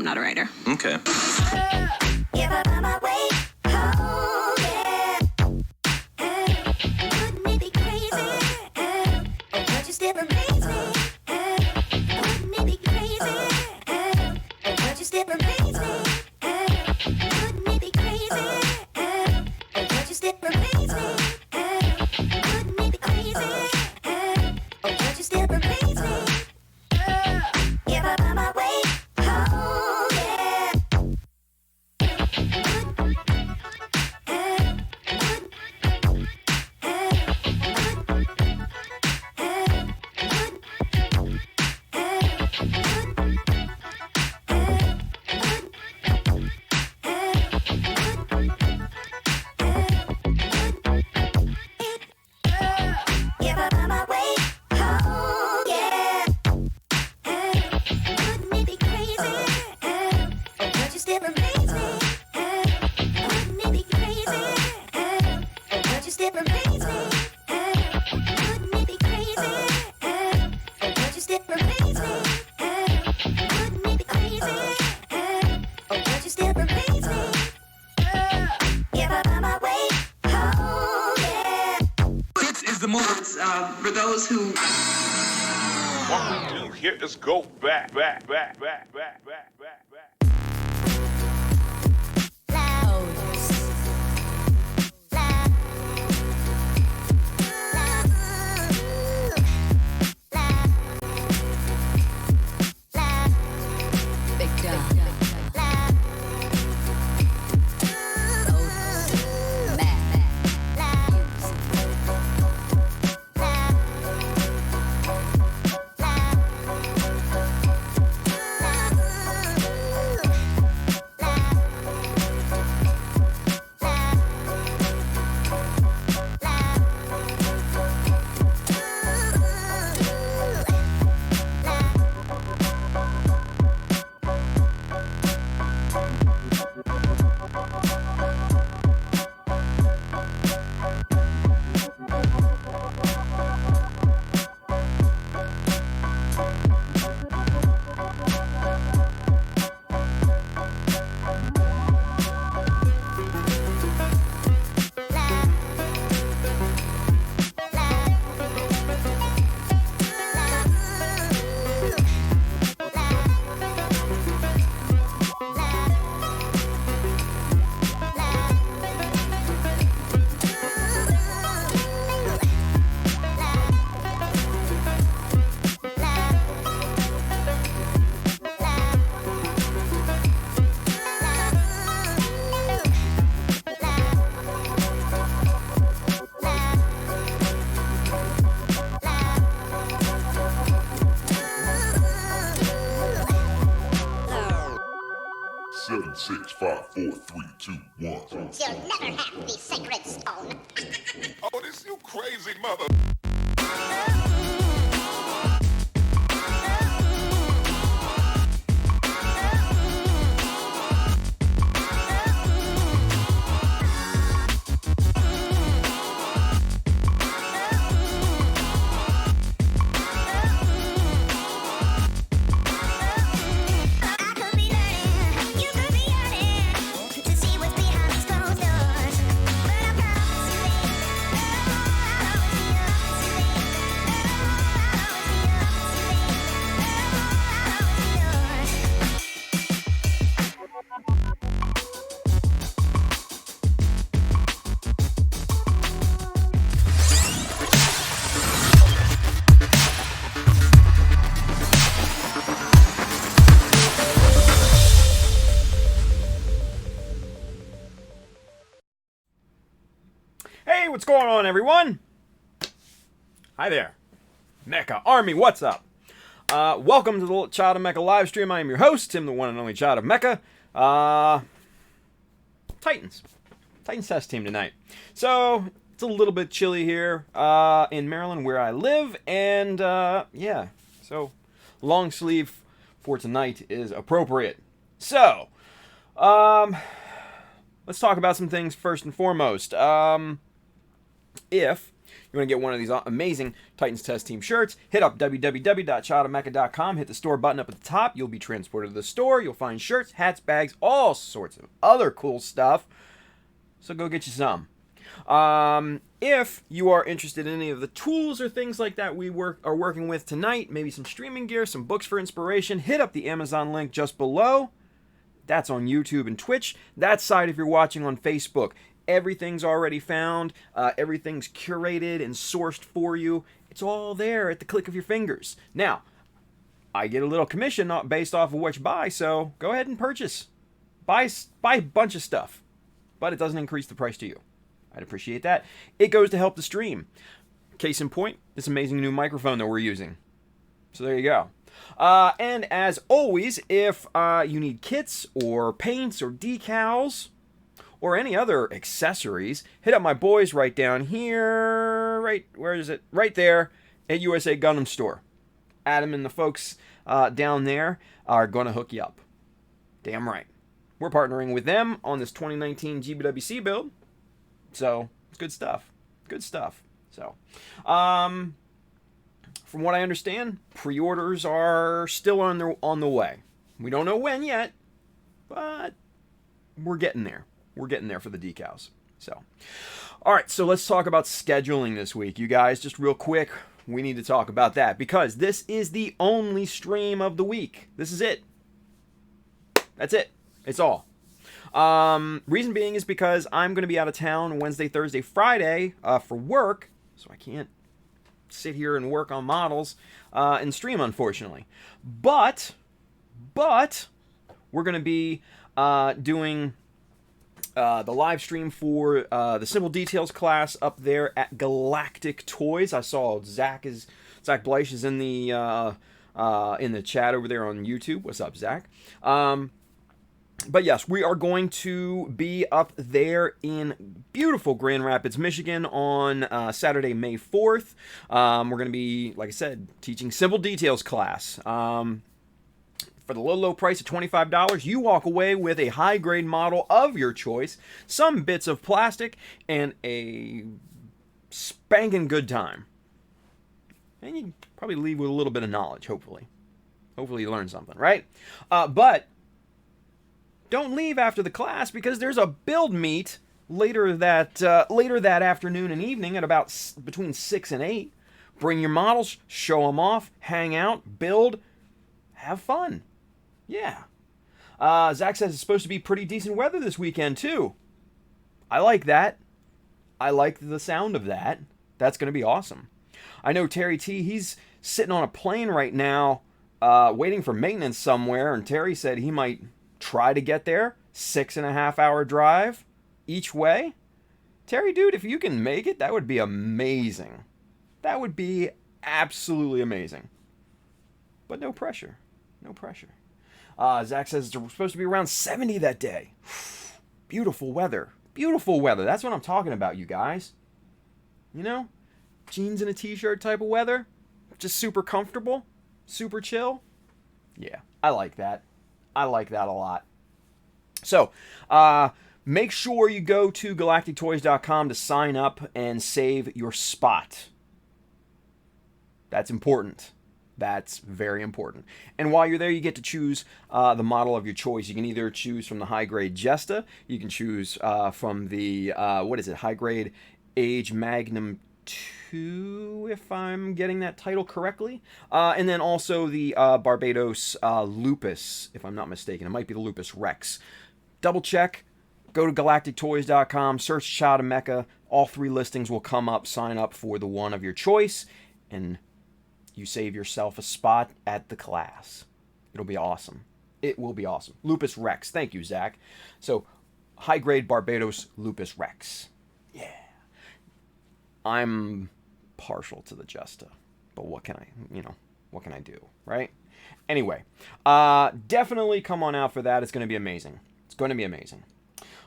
not a writer. Okay. For those who... What we do here is go back. Seven, 6, 5, 4, 3, 2, 1. You'll never have the sacred stone. Oh, this you crazy mother... Hey, what's going on, everyone? Hi there. Mecha Army, what's up? Welcome to the Child of Mecha live stream. I am your host, Tim, the one and only Child of Mecha. Titans test team tonight. So, it's a little bit chilly here in Maryland where I live, and yeah, so long sleeve for tonight is appropriate. So, let's talk about some things first and foremost. If You want to get one of these amazing Titans Test Team shirts, hit up www.childofmecha.com, hit the store button up at the top. You'll be transported to the store. You'll find shirts, hats, bags, all sorts of other cool stuff. So go get you some. If you are interested in any of the tools or things like that we are working with tonight, maybe some streaming gear, some books for inspiration, hit up the Amazon link just below. That's on YouTube and Twitch. That side if you're watching on Facebook. Everything's already found. Everything's curated and sourced for you. It's all there at the click of your fingers. Now, I get a little commission not based off of what you buy, so go ahead and purchase. Buy a bunch of stuff, but it doesn't increase the price to you. I'd appreciate that. It goes to help the stream. Case in point, this amazing new microphone that we're using. So there you go. And as always, if you need kits or paints or decals or any other accessories, hit up my boys right down here. Where is it? Right there at USA Gundam Store. Adam and the folks down there are going to hook you up. Damn right. We're partnering with them on this 2019 GBWC build. So, it's good stuff. Good stuff. So, from what I understand, pre-orders are still on the way. We don't know when yet, but we're getting there. We're getting there for the decals. So, all right, so let's talk about scheduling this week. You guys, just real quick, we need to talk about that because this is the only stream of the week. This is it. That's it. It's all. Reason being is because I'm going to be out of town Wednesday, Thursday, Friday for work, so I can't sit here and work on models and stream, unfortunately. But we're going to be doing the live stream for the Simple Details class up there at Galactic Toys. I saw Zach Bleish is in the chat over there on YouTube. What's up, Zach? But yes, we are going to be up there in beautiful Grand Rapids, Michigan on Saturday, May 4th. We're going to be, like I said, teaching Simple Details class. For the low price of $25, you walk away with a high-grade model of your choice, some bits of plastic, and a spanking good time. And you probably leave with a little bit of knowledge, hopefully. Hopefully you learn something, right? But don't leave after the class because there's a build meet later that afternoon and evening at about between 6 and 8. Bring your models, show them off, hang out, build, have fun. Yeah. Zach says it's supposed to be pretty decent weather this weekend too. I like that. I like the sound of that. That's going to be awesome. I know Terry T, he's sitting on a plane right now waiting for maintenance somewhere, and Terry said he might try to get there. 6.5 hour drive each way. Terry, dude, if you can make it, that would be amazing. That would be absolutely amazing. But no pressure. No pressure. Zach says it's supposed to be around 70 that day. Beautiful weather. Beautiful weather. That's what I'm talking about, you guys. You know? Jeans and a t-shirt type of weather. Just super comfortable. Super chill. Yeah, I like that. I like that a lot. So, make sure you go to galactictoys.com to sign up and save your spot. That's important. That's very important. And while you're there, you get to choose the model of your choice. You can either choose from the high-grade Jesta. You can choose from the, high-grade Age Magnum 2, if I'm getting that title correctly. And then also the Barbados Lupus, if I'm not mistaken. It might be the Lupus Rex. Double check. Go to galactictoys.com, search Child of Mecha. All 3 listings will come up. Sign up for the one of your choice, and you save yourself a spot at the class. It'll be awesome. It will be awesome. Lupus Rex. Thank you, Zach. So, high-grade Barbados Lupus Rex. Yeah. I'm partial to the Justa, but what can I do, right? Anyway, definitely come on out for that. It's going to be amazing. It's going to be amazing.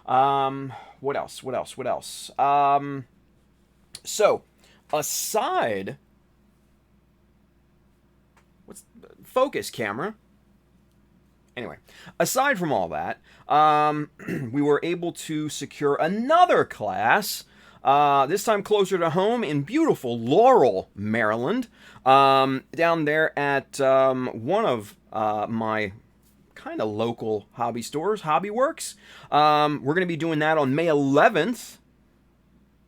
What else? So, aside, focus camera. Anyway, aside from all that, we were able to secure another class This time closer to home in beautiful Laurel, Maryland. Down there at one of my kind of local hobby stores, Hobby Works. We're going to be doing that on May 11th.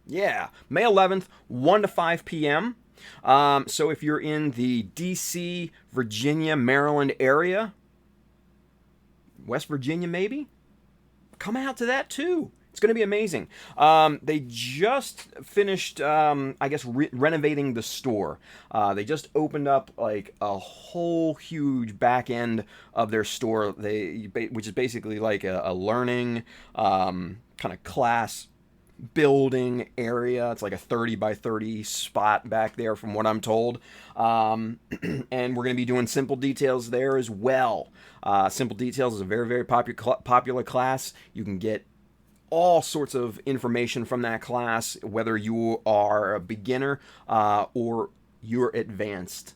Yeah, May 11th, 1 to 5 p.m. So if you're in the D.C., Virginia, Maryland area, West Virginia maybe, come out to that too. It's going to be amazing. They just finished, renovating the store. They just opened up like a whole huge back end of their store, which is basically like a learning kind of class building area. It's like a 30 by 30 spot back there from what I'm told. And we're going to be doing Simple Details there as well. Simple Details is a very, very popular class. You can get all sorts of information from that class, whether you are a beginner or you're advanced.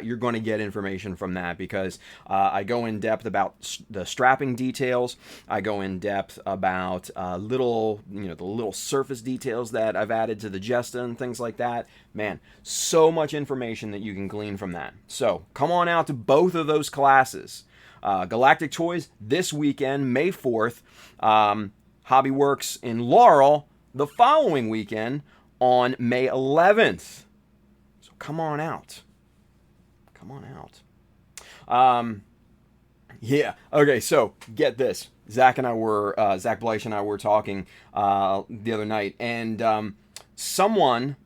You're going to get information from that because I go in depth about the strapping details. I go in depth about the little surface details that I've added to the Jesta and things like that. Man, so much information that you can glean from that. So come on out to both of those classes. Galactic Toys this weekend, May 4th. Hobby Works in Laurel the following weekend on May 11th. So come on out. Come on out. Yeah. Okay, so get this. Zach Bleich and I were talking the other night, and someone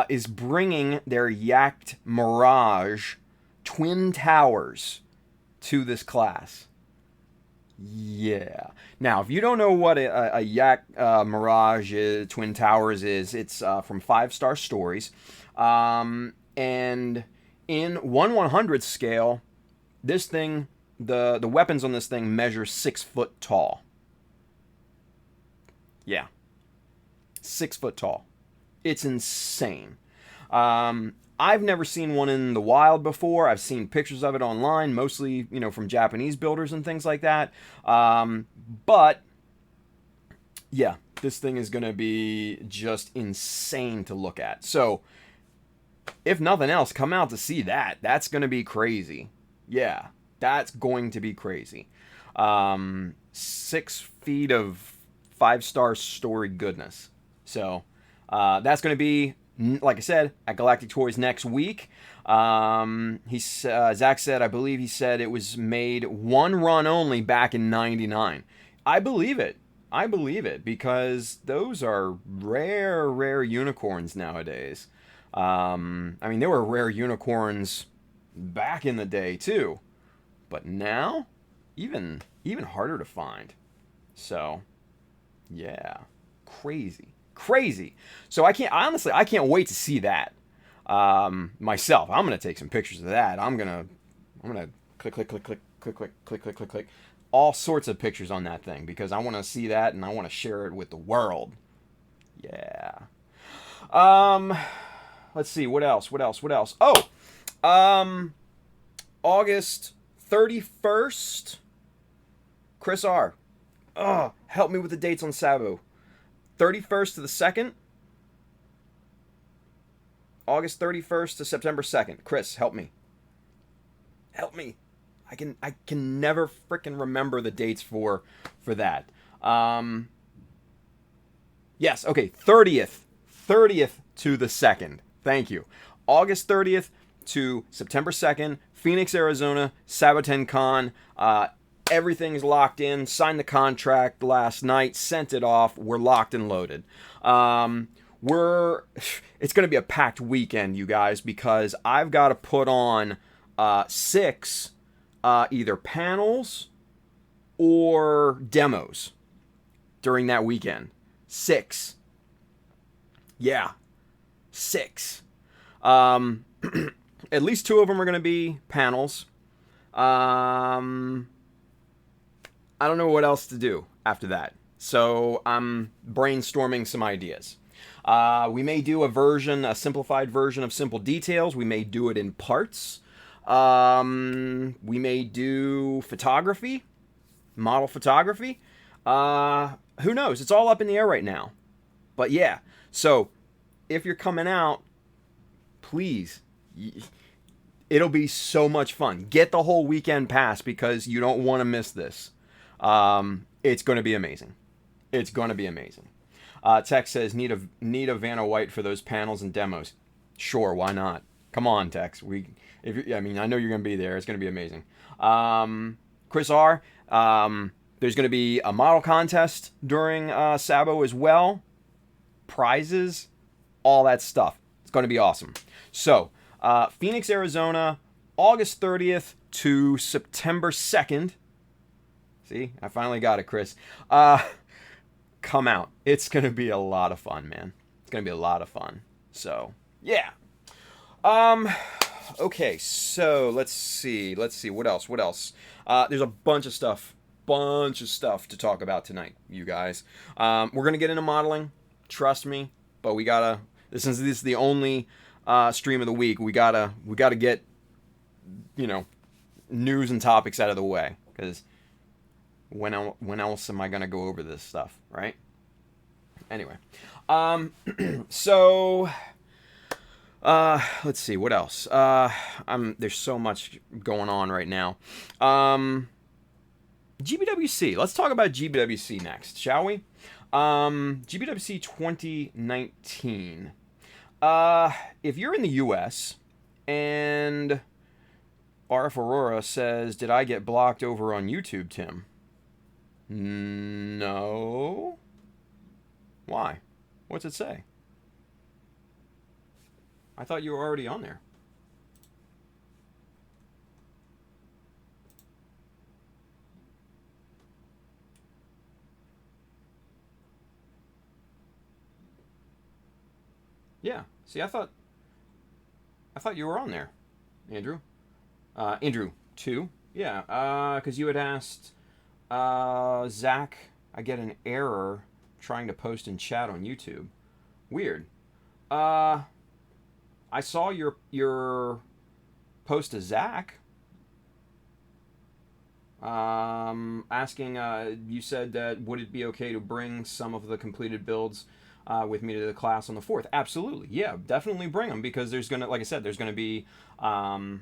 is bringing their Yacht Mirage Twin Towers to this class. Yeah. Now, if you don't know what a Yacht Mirage Twin Towers is, it's from 5-Star Stories. And in 1/100th scale, this thing, the weapons on this thing measure 6 foot tall. Yeah. 6 foot tall. It's insane. I've never seen one in the wild before. I've seen pictures of it online, mostly, from Japanese builders and things like that. But, yeah, this thing is going to be just insane to look at. So, if nothing else, come out to see that. That's going to be crazy. Yeah, that's going to be crazy. 6 feet of 5-star story goodness. So, that's going to be, like I said, at Galactic Toys next week. Zach said, I believe he said it was made one run only back in '99. I believe it. Because those are rare unicorns nowadays. There were rare unicorns back in the day too, but now even harder to find. So, yeah, crazy. So I can't wait to see that myself. I'm gonna take some pictures of that. I'm gonna click, all sorts of pictures on that thing because I want to see that and I want to share it with the world. Yeah. Let's see, what else? Oh, August 31st, Chris R. Help me with the dates on Sabu. 31st to the 2nd. August 31st to September 2nd. Chris, help me. I can never freaking remember the dates for that. Yes, okay, 30th to the 2nd. Thank you. August 30th to September 2nd, Phoenix, Arizona, Sabaten Con. Everything's locked in. Signed the contract last night. Sent it off. We're locked and loaded. It's going to be a packed weekend, you guys, because I've got to put on 6 either panels or demos during that weekend. 6. Yeah. 6. At least 2 of them are going to be panels. I don't know what else to do after that. So I'm brainstorming some ideas. We may do a simplified version of Simple Details. We may do it in parts. We may do photography, model photography. Who knows? It's all up in the air right now. But yeah, So if you're coming out, please, it'll be so much fun. Get the whole weekend pass because you don't want to miss this. It's going to be amazing. It's going to be amazing. Tex says, need a Vanna White for those panels and demos. Sure, why not? Come on, Tex. I know you're going to be there. It's going to be amazing. Chris R., there's going to be a model contest during Sabo as well. Prizes, all that stuff. It's going to be awesome. So, Phoenix, Arizona, August 30th to September 2nd. See, I finally got it, Chris. Come out. It's going to be a lot of fun, man. It's going to be a lot of fun. So, yeah. Okay, so let's see. What else? There's a bunch of stuff to talk about tonight, you guys. We're going to get into modeling. Trust me. But we got to, since this is the only stream of the week, we gotta get, news and topics out of the way, because when else am I gonna go over this stuff, right? Anyway, so let's see what else. There's so much going on right now. GBWC. Let's talk about GBWC next, shall we? GBWC 2019. If you're in the U.S. and RF Aurora says, did I get blocked over on YouTube, Tim? No. Why? What's it say? I thought you were already on there. Yeah. See, I thought you were on there, Andrew. Andrew 2. Yeah. Because you had asked Zach. I get an error trying to post in chat on YouTube. Weird. I saw your post to Zach. Asking. You said that would it be okay to bring some of the completed builds with me to the class on the 4th. Absolutely. Yeah, definitely bring them, because there's going to, like I said, there's going to be, a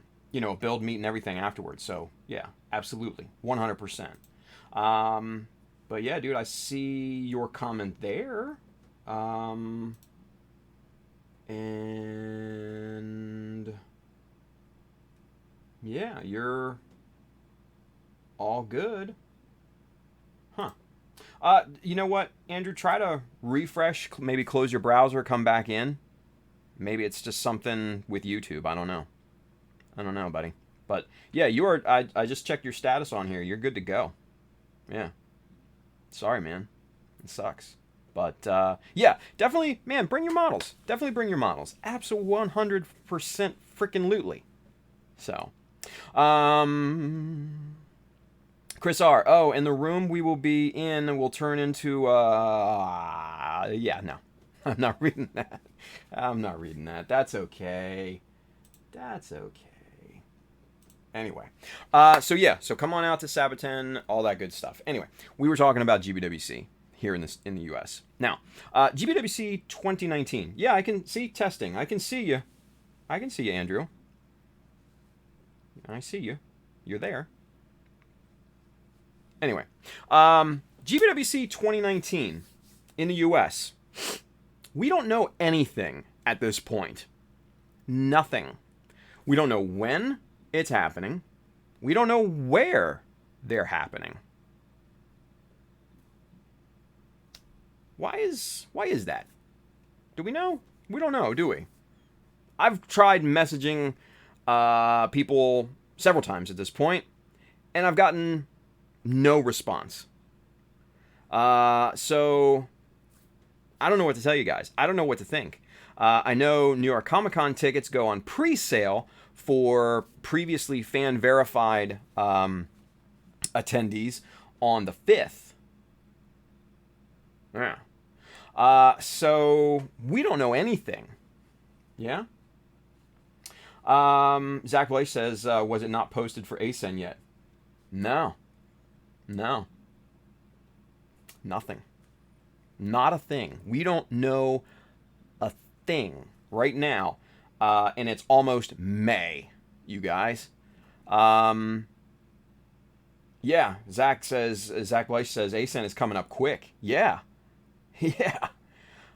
build meet and everything afterwards. So, yeah, absolutely. 100%. But yeah, dude, I see your comment there. And yeah, you're all good. Huh. You know what, Andrew? Try to refresh, maybe close your browser, come back in. Maybe it's just something with YouTube. I don't know, buddy. But yeah, you are. I just checked your status on here. You're good to go. Yeah. Sorry, man. It sucks. But yeah, definitely, man. Bring your models. Definitely bring your models. Absolutely, 100% freaking lootly. So, Chris R. Oh, and the room we will be in will turn into, yeah, no. I'm not reading that. That's okay. Anyway. So yeah, so come on out to Sabaton, all that good stuff. Anyway, we were talking about GBWC here in the US. Now, GBWC 2019. Yeah, I can see testing. I can see you, Andrew. I see you. You're there. Anyway, GBWC 2019 in the US. We don't know anything at this point. Nothing. We don't know when it's happening. We don't know where they're happening. Why is that? Do we know? We don't know, do we? I've tried messaging people several times at this point, and I've gotten no response. So I don't know what to tell you guys. I don't know what to think. I know New York Comic Con tickets go on pre-sale for previously fan-verified attendees on the 5th. Yeah. So we don't know anything. Yeah? Zach Blake says, was it not posted for ASEN yet? No. Nothing. Not a thing. We don't know thing right now, and it's almost May, you guys. Yeah, Zach Weiss says, ASEN is coming up quick. Yeah. Yeah.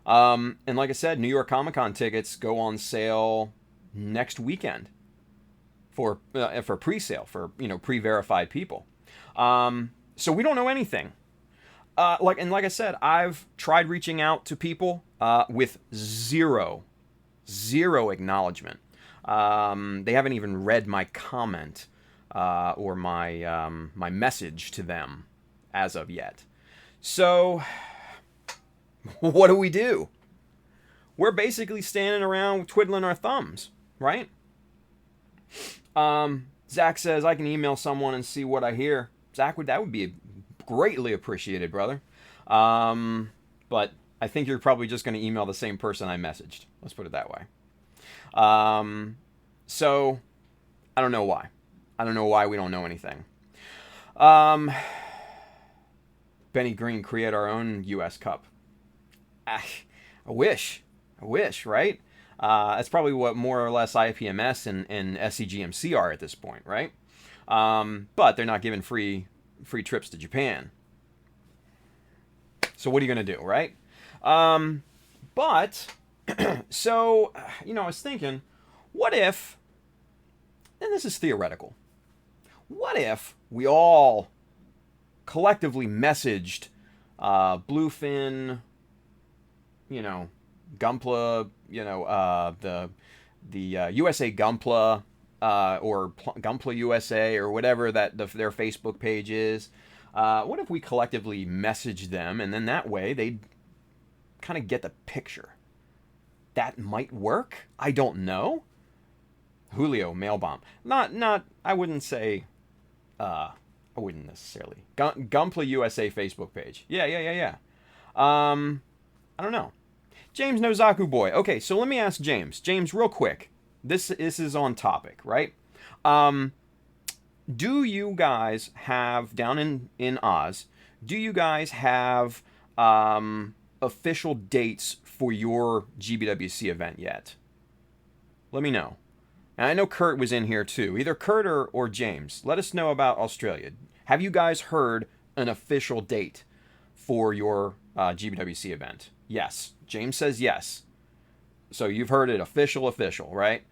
And like I said, New York Comic Con tickets go on sale next weekend for pre-sale, for, pre-verified people. So we don't know anything. Like I said, I've tried reaching out to people with zero acknowledgement. They haven't even read my comment or my message to them as of yet. So what do? We're basically standing around twiddling our thumbs, right? Zach says I can email someone and see what I hear. Zach, that would be greatly appreciated, brother. But I think you're probably just going to email the same person I messaged. Let's put it that way. So I don't know why. I don't know why we don't know anything. Benny Green, create our own U.S. Cup. I wish, right? That's probably what more or less IPMS and SCGMC are at this point, right? But they're not giving free trips to Japan. So what are you going to do, right? But, so, I was thinking, what if, and this is theoretical, what if we all collectively messaged Bluefin, Gunpla, the USA Gunpla, or Gunpla USA, or whatever their Facebook page is. What if we collectively message them, and then that way they'd kind of get the picture? That might work. I don't know. Julio, mail bomb. Not. I wouldn't say. I wouldn't necessarily. Gunpla USA Facebook page. Yeah. I don't know. James Nozaku boy. Okay, so let me ask James. James, real quick. This is on topic, right? Do you guys have, down in Oz, do you guys have official dates for your GBWC event yet? Let me know. And I know Kurt was in here too. Either Kurt or James. Let us know about Australia. Have you guys heard an official date for your GBWC event? Yes. James says yes. So you've heard it official, right?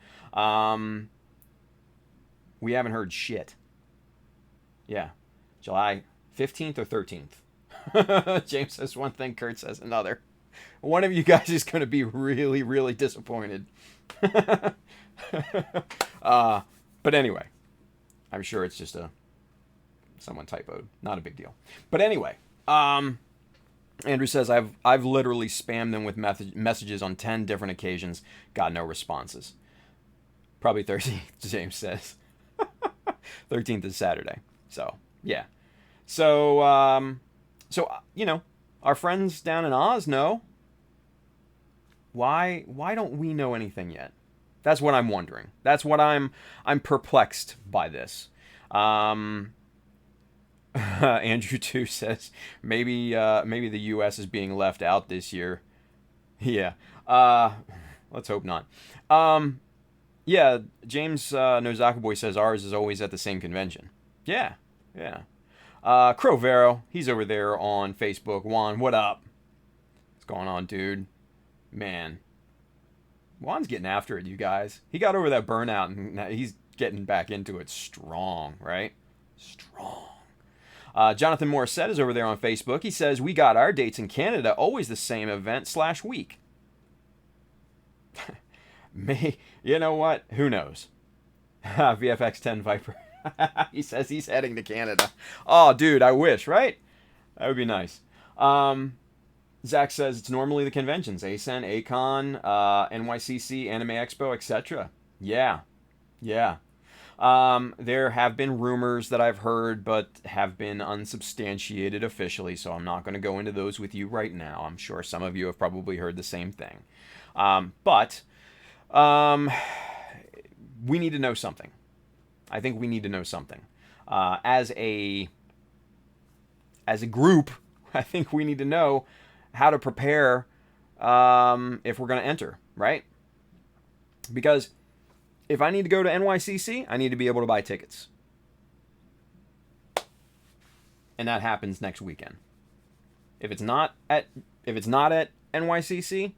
We haven't heard shit. Yeah. July 15th or 13th. James says one thing, Kurt says another. One of you guys is going to be really, really disappointed. But anyway, I'm sure it's just someone typoed. Not a big deal. But anyway, Andrew says I've literally spammed them with messages on 10 different occasions. Got no responses. Probably 13th, James says. 13th is Saturday. So, yeah. So, our friends down in Oz know. Why don't we know anything yet? That's what I'm wondering. That's what I'm perplexed by this. Andrew too says maybe the U.S. is being left out this year. Yeah. Let's hope not. Yeah. James Nozaku boy says ours is always at the same convention. Yeah. Crow Vero, he's over there on Facebook. Juan, what up? What's going on, dude? Man. Juan's getting after it, you guys. He got over that burnout, and he's getting back into it strong, right? Strong. Jonathan Morissette is over there on Facebook. He says, we got our dates in Canada, always the same event / week. You know what? Who knows? VFX10 Viper. He says he's heading to Canada. Oh, dude, I wish, right? That would be nice. Zach says it's normally the conventions. ASEN, ACON, NYCC, Anime Expo, etc. Yeah. There have been rumors that I've heard, but have been unsubstantiated officially, so I'm not going to go into those with you right now. I'm sure some of you have probably heard the same thing. But we need to know something. I think we need to know something. As a group, I think we need to know how to prepare if we're going to enter. right? Because if I need to go to NYCC, I need to be able to buy tickets. And that happens next weekend. If it's not at NYCC,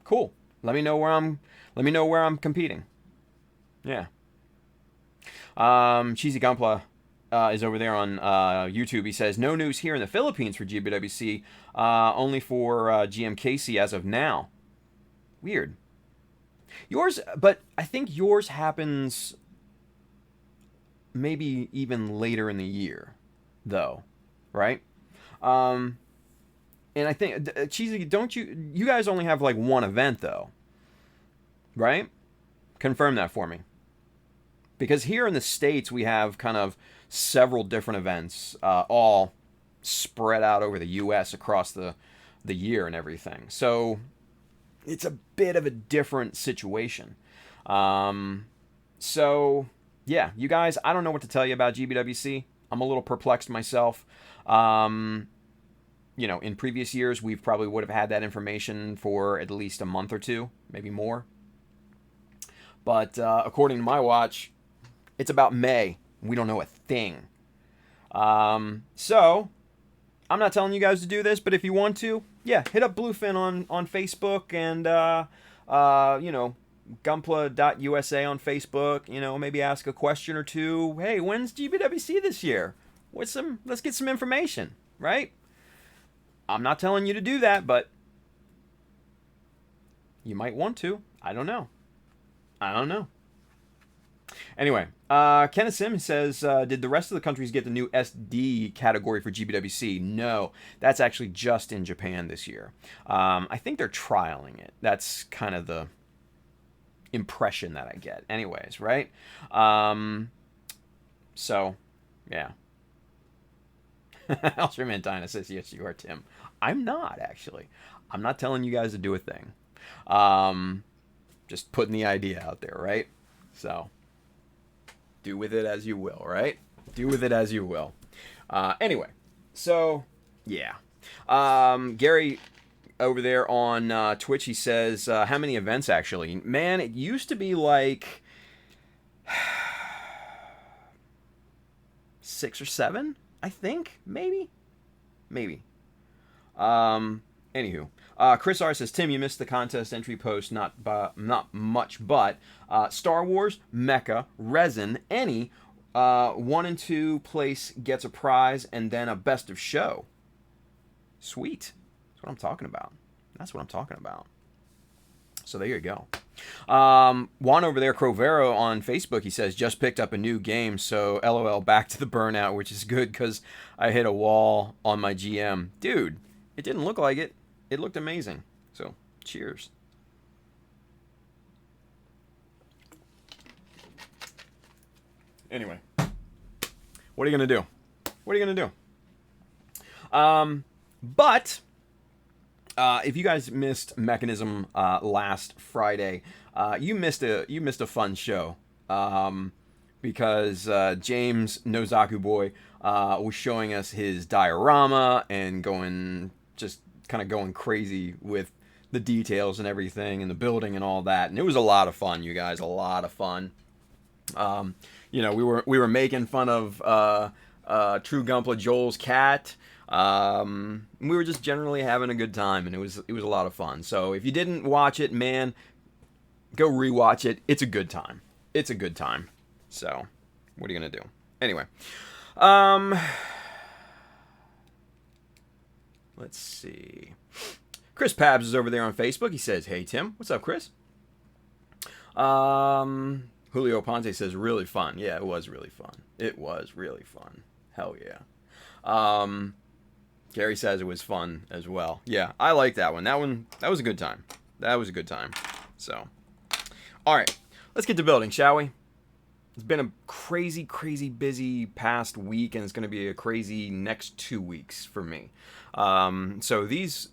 cool. Let me know where I'm competing. Yeah. Cheesy Gumpla is over there on YouTube. He says, no news here in the Philippines for GBWC, only for GMKC as of now. Weird. But I think yours happens maybe even later in the year, though, right? And I think, Cheesy, you guys only have like one event, though, right? Confirm that for me. Because here in the States, we have kind of several different events, all spread out over the U.S. across the year and everything. So it's a bit of a different situation. So, yeah, you guys, I don't know what to tell you about GBWC. I'm a little perplexed myself. In previous years, we probably would have had that information for at least a month or two, maybe more. But according to my watch, it's about May. We don't know a thing. So, I'm not telling you guys to do this, but if you want to, yeah, hit up Bluefin on Facebook and, Gumpla.usa on Facebook. Maybe ask a question or two. Hey, when's GBWC this year? Let's get some information, right? I'm not telling you to do that, but you might want to. I don't know. Anyway, Kenneth Sims says, did the rest of the countries get the new SD category for GBWC? No, that's actually just in Japan this year. I think they're trialing it. That's kind of the impression that I get. Anyways, right? So, yeah. Algerman Dinah says, yes, you are, Tim. I'm not, actually. I'm not telling you guys to do a thing. Just putting the idea out there, right? So, do with it as you will, right? Do with it as you will. Anyway, so, yeah. Gary over there on Twitch, he says, how many events, actually? Man, it used to be like 6 or 7, I think. Maybe. Anywho. Chris R says, Tim, you missed the contest entry post, not much, but Star Wars, Mecha, Resin, any 1 and 2 place gets a prize and then a best of show. Sweet. That's what I'm talking about. So there you go. Juan over there, Crovero on Facebook, he says, just picked up a new game, so LOL, back to the burnout, which is good because I hit a wall on my GM. Dude, it didn't look like it. It looked amazing. So, cheers. Anyway, what are you going to do? But if you guys missed Mechanism last Friday, you missed a fun show. Because James Nozaku Boy was showing us his diorama and going crazy with the details and everything and the building and all that, and it was a lot of fun, you guys. A lot of fun. We were making fun of True Gumpla Joel's cat. We were just generally having a good time, and it was a lot of fun. So if you didn't watch it, man, go rewatch it. It's a good time. So what are you gonna do? Anyway, let's see. Chris Pabs is over there on Facebook. He says, hey, Tim. What's up, Chris? Julio Ponte says, really fun. Yeah, it was really fun. Hell yeah. Gary says it was fun as well. Yeah, I like that one. That was a good time. So, all right. Let's get to building, shall we? It's been a crazy, crazy busy past week, and it's going to be a crazy next 2 weeks for me. So these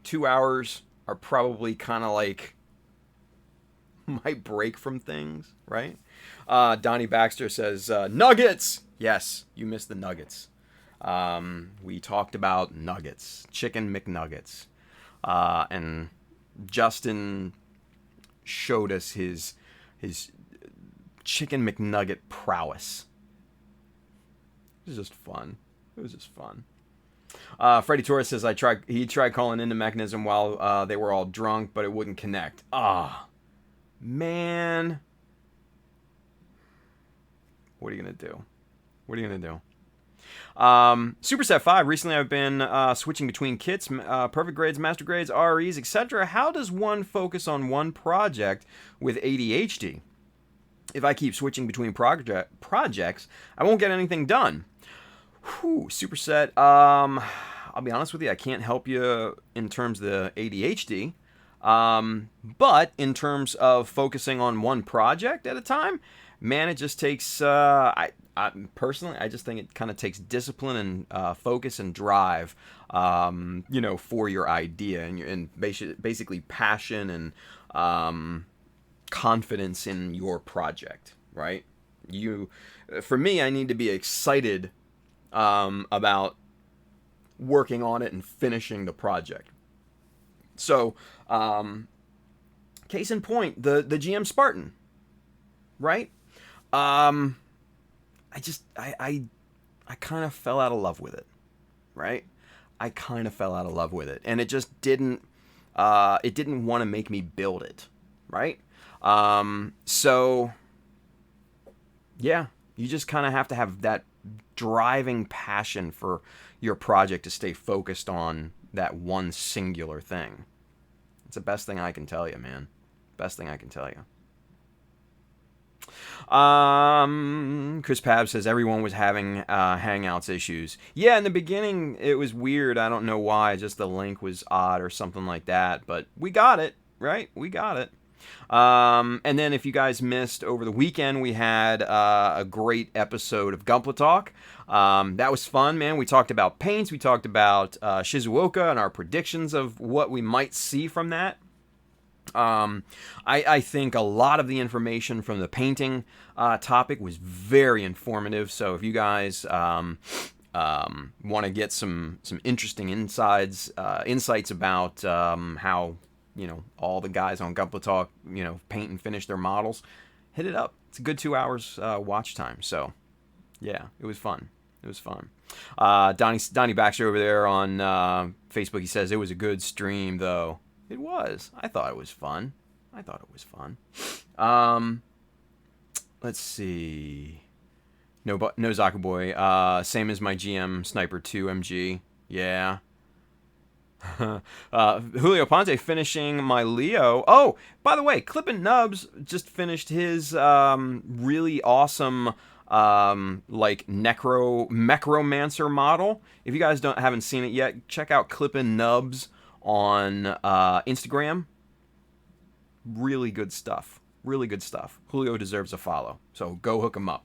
2 hours are probably kind of like my break from things, right? Donnie Baxter says, nuggets! Yes, you missed the nuggets. We talked about nuggets, chicken McNuggets. And Justin showed us his chicken McNugget prowess. It was just fun. It was just fun. Freddie Torres says he tried calling into Mechanism while they were all drunk, but it wouldn't connect. Man. What are you gonna do? What are you gonna do? Superset 5. Recently, I've been switching between kits, perfect grades, master grades, REs, etc. How does one focus on one project with ADHD? If I keep switching between projects, I won't get anything done. Whew, Superset. I'll be honest with you, I can't help you in terms of the ADHD. But in terms of focusing on one project at a time, man, it just takes. Personally, I just think it kind of takes discipline and focus and drive, for your idea and basically passion and confidence in your project, right? For me, I need to be excited about working on it and finishing the project. So, case in point, the GM Spartan, right? I kind of fell out of love with it, right? I kind of fell out of love with it, and it just didn't want to make me build it, right? So yeah, you just kind of have to have that driving passion for your project to stay focused on that one singular thing. It's the best thing I can tell you, man. Best thing I can tell you. Chris Pab says everyone was having Hangouts issues. Yeah, in the beginning it was weird. I don't know why. Just the link was odd or something like that. But we got it, right? We got it. And then if you guys missed over the weekend, we had a great episode of Gunpla Talk. That was fun, man. We talked about paints. We talked about Shizuoka and our predictions of what we might see from that. I think a lot of the information from the painting topic was very informative. So if you guys want to get some interesting insights about how all the guys on Gunpla Talk paint and finish their models, hit it up. It's a good 2 hours watch time. So yeah, it was fun. It was fun. Donnie Baxter over there on Facebook, he says it was a good stream though. It was. I thought it was fun. Let's see. No Zaku Boy. Same as my GM Sniper 2 MG. Yeah. Julio Ponte finishing my Leo. Oh, by the way, Clippin' Nubs just finished his really awesome Necromancer model. If you guys haven't seen it yet, check out Clippin' Nubs on Instagram. Really good stuff. Julio deserves a follow, so go hook him up.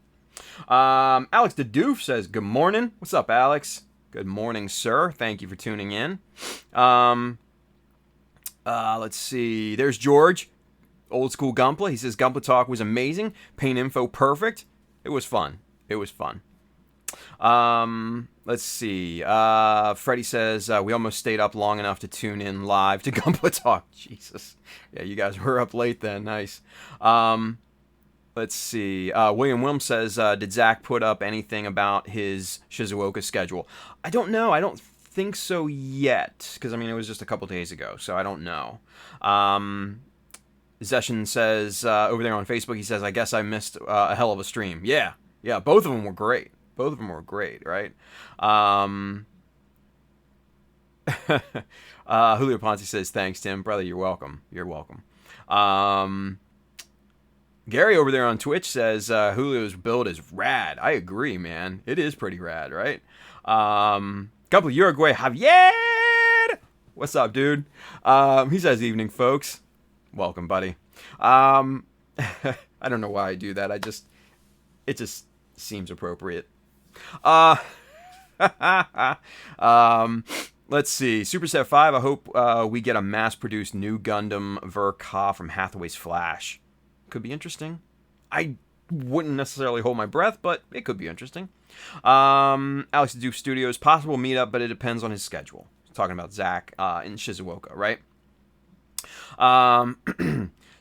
Alex the Doof says good morning. What's up, Alex? Good morning, sir. Thank you for tuning in. Let's see. There's George, old school Gunpla. He says Gunpla Talk was amazing. Paint info perfect. It was fun. Let's see. Freddie says we almost stayed up long enough to tune in live to Gunpla Talk. Jesus. Yeah, you guys were up late then. Nice. Let's see. William Wilm says, did Zach put up anything about his Shizuoka schedule? I don't know. I don't think so yet. Because, it was just a couple days ago. So I don't know. Zeshin says, over there on Facebook, he says, I guess I missed a hell of a stream. Yeah. Both of them were great. Right? Julio Ponce says, thanks, Tim. Brother, you're welcome. Gary over there on Twitch says, Julio's build is rad. I agree, man. It is pretty rad, right? Couple of Uruguay Javier! What's up, dude? He says, evening, folks. Welcome, buddy. I don't know why I do that. It just seems appropriate. Let's see. Superset 5, I hope we get a mass-produced new Gundam Ver Ka from Hathaway's Flash. Could be interesting. I wouldn't necessarily hold my breath, but it could be interesting. Alex Doof Studios, possible meetup, but it depends on his schedule. Talking about Zach in Shizuoka, right?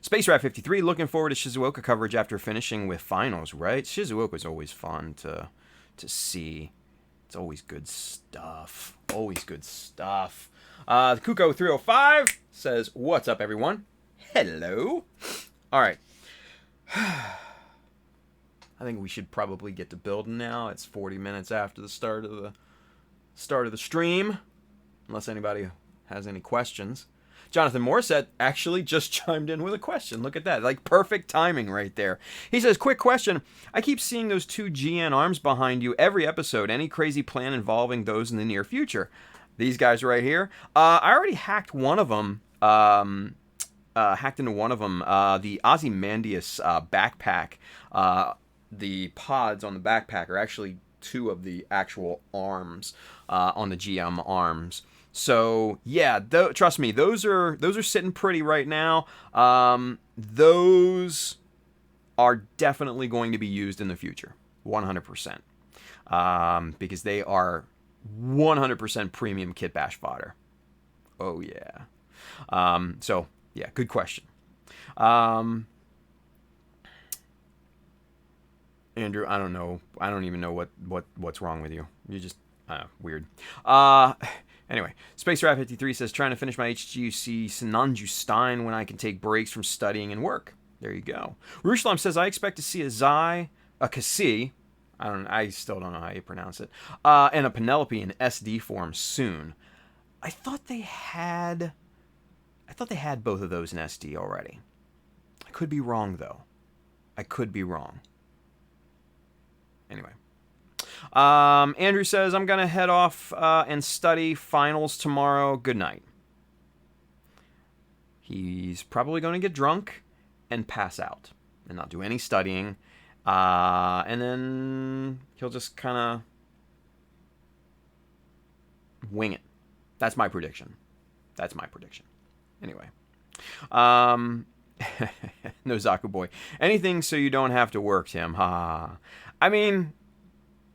Space Rat 53, looking forward to Shizuoka coverage after finishing with finals, right? Shizuoka's always fun to see. It's always good stuff. Always good stuff. Kuko 305 says, "What's up, everyone?" Hello. All right. I think we should probably get to building now. It's 40 minutes after the start of the stream, unless anybody has any questions. Jonathan Morissette actually just chimed in with a question. Look at that. Like, perfect timing right there. He says, "Quick question. I keep seeing those two GN arms behind you every episode. Any crazy plan involving those in the near future?" These guys right here. I already hacked one of them. Hacked into one of them. The Ozymandias backpack. The pods on the backpack are actually two of the actual arms on the GM arms. So yeah, trust me, those are sitting pretty right now. Those are definitely going to be used in the future, 100%, because they are 100% premium kit bash fodder. Oh yeah. So yeah, good question. Andrew, I don't know. I don't even know what's wrong with you. You're just weird. Anyway, Space Rat 53 says, "Trying to finish my HGUC Sinanju Stein when I can take breaks from studying and work." There you go. Ruslam says, "I expect to see a Kasi, I still don't know how you pronounce it, and a Penelope in SD form soon." I thought they had both of those in SD already. I could be wrong though. I could be wrong. Anyway. Andrew says, "I'm going to head off and study finals tomorrow. Good night." He's probably going to get drunk and pass out and not do any studying. And then he'll just kind of wing it. That's my prediction. Anyway. No Zaku boy. "Anything so you don't have to work, Tim." Ha. I mean,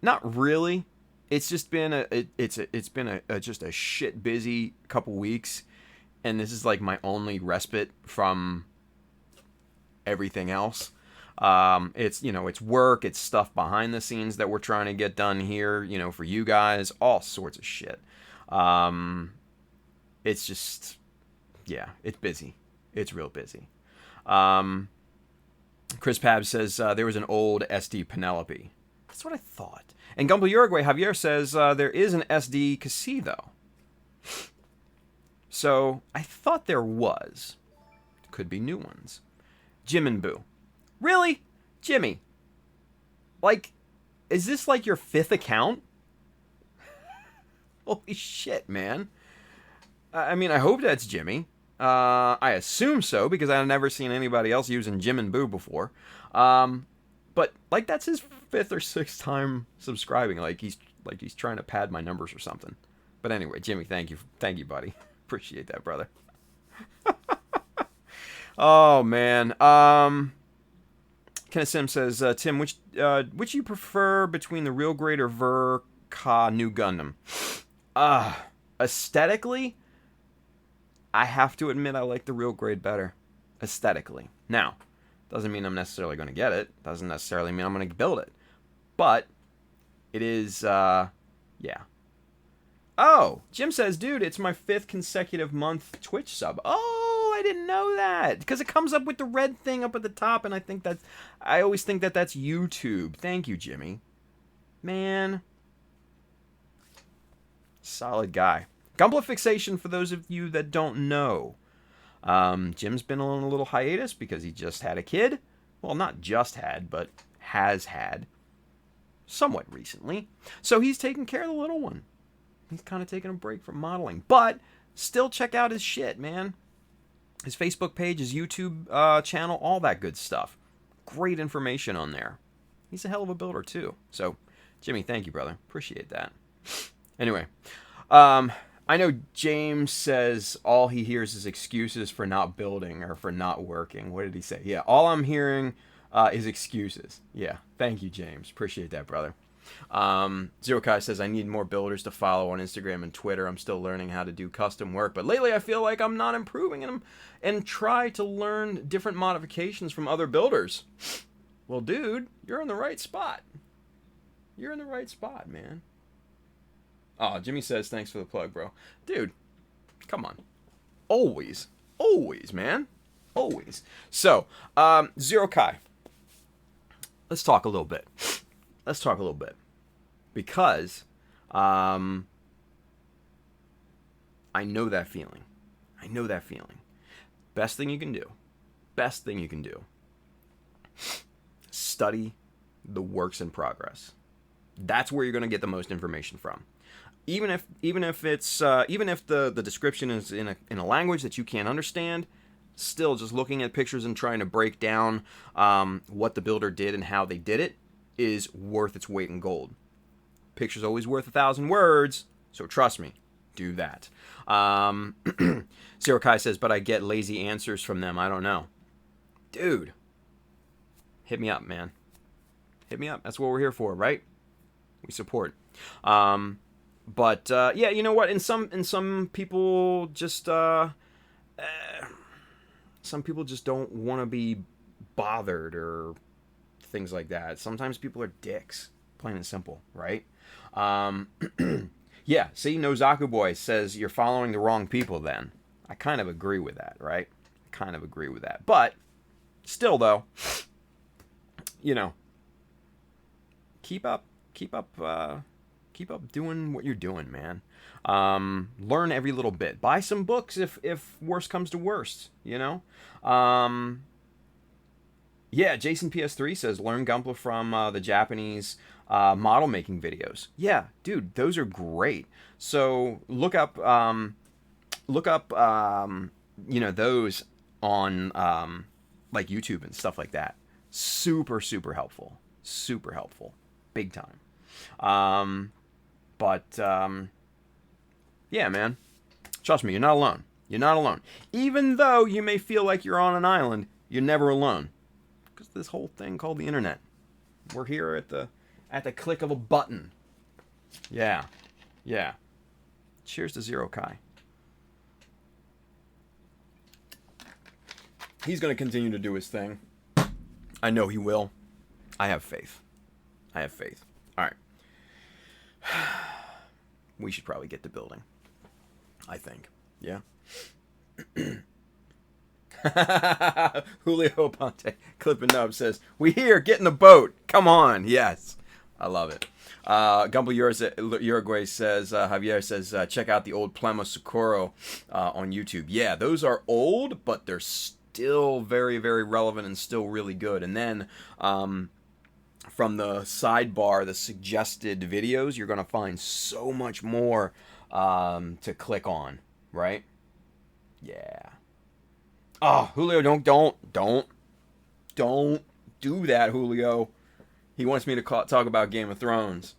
not really. It's just been just a shit busy couple weeks, and this is like my only respite from everything else. It's work, it's stuff behind the scenes that we're trying to get done here, for you guys, all sorts of shit. It's just, yeah, it's busy. It's real busy. Chris Pab says, "There was an old SD Penelope." That's what I thought. And Gumball Uruguay Javier says, "There is an SD Cassie, though." So, I thought there was. Could be new ones. Jim and Boo. Really? Jimmy? Like, is this like your 5th account? Holy shit, man. I mean, I hope that's Jimmy. I assume so, because I've never seen anybody else using Jim and Boo before. But like, that's his 5th or 6th time subscribing. Like he's trying to pad my numbers or something. But anyway, Jimmy, thank you, buddy. Appreciate that, brother. Oh man. Kenneth Sim says, "Tim, which you prefer between the Real Grade or Ver-Ka New Gundam?" Aesthetically, I have to admit I like the Real Grade better. Aesthetically. Now, doesn't mean I'm necessarily going to get it. Doesn't necessarily mean I'm going to build it. But it is, yeah. Oh, Jim says, "Dude, it's my 5th consecutive month Twitch sub." Oh, I didn't know that. Because it comes up with the red thing up at the top, and I always think that's YouTube. Thank you, Jimmy. Man. Solid guy. Gumball Fixation, for those of you that don't know. Jim's been on a little hiatus because he just had a kid. Well, not just had, but has had. Somewhat recently. So he's taking care of the little one. He's kind of taking a break from modeling. But still check out his shit, man. His Facebook page, his YouTube channel, all that good stuff. Great information on there. He's a hell of a builder, too. So, Jimmy, thank you, brother. Appreciate that. Anyway. I know James says all he hears is excuses for not building or for not working. What did he say? Yeah, all I'm hearing is excuses. Yeah, thank you, James. Appreciate that, brother. Zero Kai says, I need more builders to follow on Instagram and Twitter. I'm still learning how to do custom work, but lately I feel like I'm not improving in them and try to learn different modifications from other builders. Well, dude, you're in the right spot. You're in the right spot, man. Oh, Jimmy says, thanks for the plug, bro. Dude, come on. Always, man. Always. So, Zero Kai. Let's talk a little bit. Because I know that feeling. Best thing you can do. Study the works in progress. That's where you're going to get the most information from. Even if the description is in a language that you can't understand, still just looking at pictures and trying to break down what the builder did and how they did it is worth its weight in gold. Picture's always worth 1,000 words, so trust me, do that. Zero Kai says, but I get lazy answers from them. I don't know. Dude, hit me up, man. Hit me up. That's what we're here for, right? We support. But yeah, you know what? In some people just don't want to be bothered or things like that. Sometimes people are dicks, plain and simple, right? Yeah. See, Nozaku Boy says you're following the wrong people. Then I kind of agree with that, right? But still, though, you know, keep up doing what you're doing, man. Learn every little bit. Buy some books if worst comes to worst, you know? Yeah, Jason PS3 says, learn Gunpla from the Japanese model making videos. Yeah, dude, those are great. So look up you know, those on like YouTube and stuff like that. Super helpful. Big time. Yeah, man. Trust me, you're not alone. Even though you may feel like you're on an island, you're never alone. Because this whole thing called the internet. We're here at the click of a button. Yeah. Cheers to Zero Kai. He's going to continue to do his thing. I know he will. I have faith. All right. We should probably get to building. I think. Yeah. Julio Ponte, Clipping Up says, we here, get in the boat. Come on. Yes. I love it. Gumbel Uruguay says, Javier says, check out the old Plemo Socorro on YouTube. Yeah, those are old, but they're still very, very relevant and still really good. And then from the sidebar, the suggested videos, you're going to find so much more to click on, right? Yeah. Oh, Julio, don't do that, Julio. He wants me to talk about Game of Thrones.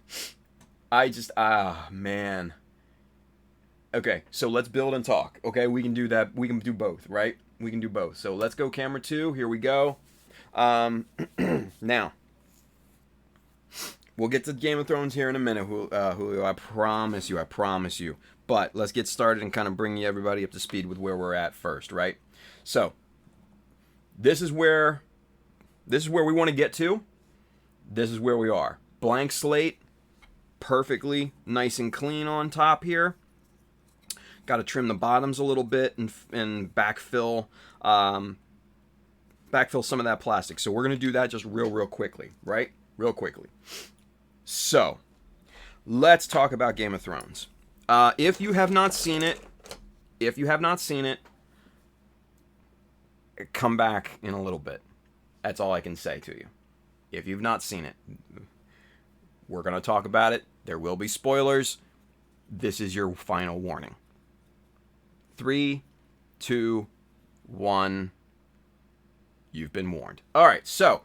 Man. Okay, so let's build and talk. Okay, we can do that. We can do both, right? We can do both. So let's go camera 2. Here we go. Now, we'll get to Game of Thrones here in a minute, Julio. I promise you. But let's get started and kind of bring everybody up to speed with where we're at first, right? So, this is where we want to get to. This is where we are. Blank slate, perfectly nice and clean on top here. Got to trim the bottoms a little bit and backfill some of that plastic. So we're going to do that just real quickly, right? Real quickly. So, let's talk about Game of Thrones. If you have not seen it, come back in a little bit. That's all I can say to you. If you've not seen it, we're going to talk about it. There will be spoilers. This is your final warning. 3, 2, 1. You've been warned. All right, so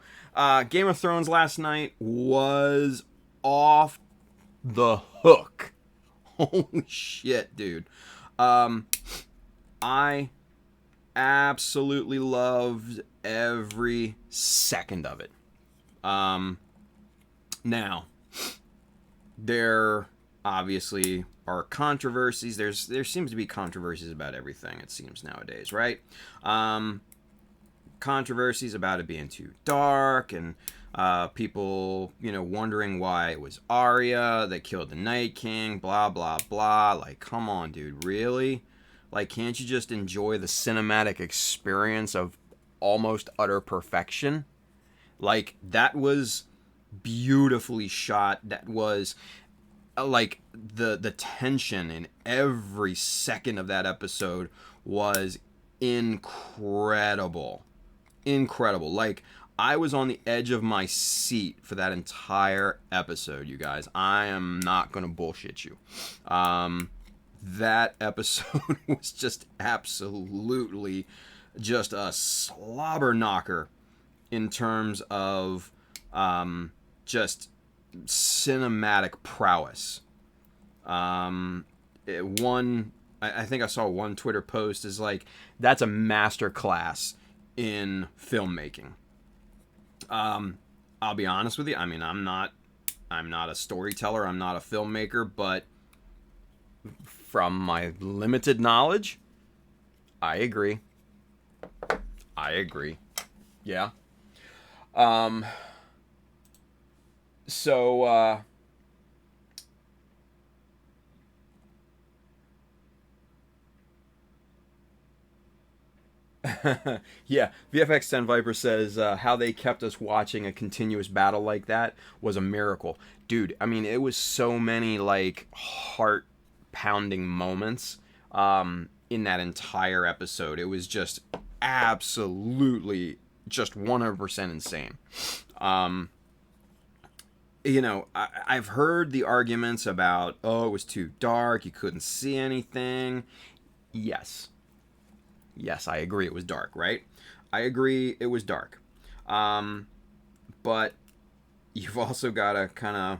Game of Thrones last night was off the hook. Holy shit, dude. I absolutely loved every second of it. Now, there obviously are controversies. There seems to be controversies about everything, it seems, nowadays, right? Controversies about it being too dark, and people, wondering why it was Arya that killed the Night King, blah, blah, blah. Like, come on, dude, really? Like, can't you just enjoy the cinematic experience of almost utter perfection? Like, that was beautifully shot. That was like the tension in every second of that episode was incredible. Incredible. Like, I was on the edge of my seat for that entire episode, you guys. I am not gonna bullshit you. That episode was just absolutely just a slobber knocker in terms of just cinematic prowess. I think I saw one Twitter post is like, that's a master class in filmmaking. I'll be honest with you. I mean, I'm not a storyteller. I'm not a filmmaker, but from my limited knowledge, I agree. Yeah. So, yeah, VFX10 Viper says how they kept us watching a continuous battle like that was a miracle. Dude, I mean, it was so many, like, heart-pounding moments in that entire episode. It was just absolutely just 100% insane. I've heard the arguments about, oh, it was too dark, you couldn't see anything. Yes, I agree it was dark, right? I agree it was dark. But you've also got to kind of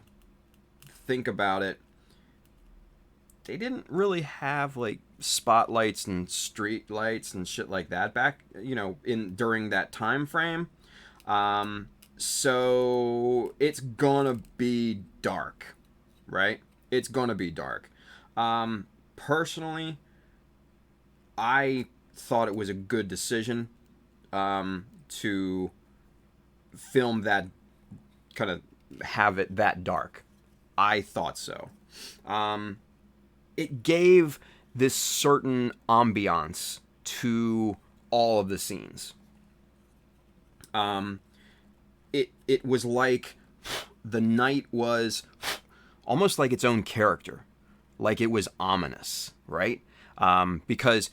think about it. They didn't really have, like, spotlights and street lights and shit like that back, during that time frame. So it's gonna be dark, right? It's gonna be dark. Personally, I thought it was a good decision to film that, kind of have it that dark. I thought so. It gave this certain ambiance to all of the scenes. It was like the night was almost like its own character, like it was ominous, right? Because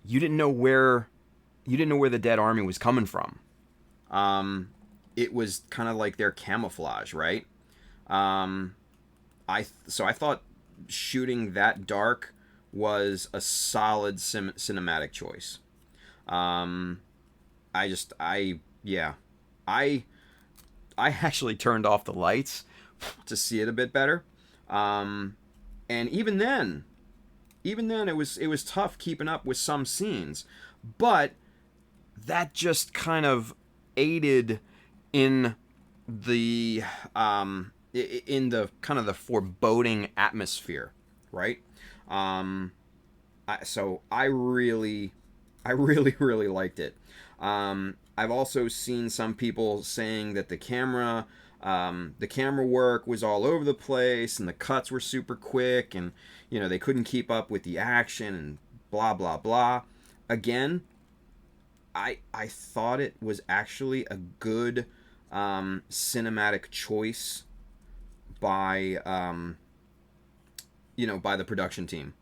you didn't know where the dead army was coming from. It was kind of like their camouflage, right? I thought shooting that dark was a solid cinematic choice. I actually turned off the lights to see it a bit better. And even then it was tough keeping up with some scenes, but that just kind of aided in the kind of the foreboding atmosphere, right? So I really liked it. I've also seen some people saying that the camera work was all over the place and the cuts were super quick, and they couldn't keep up with the action and blah blah blah. Again, I thought it was actually a good cinematic choice by the production team,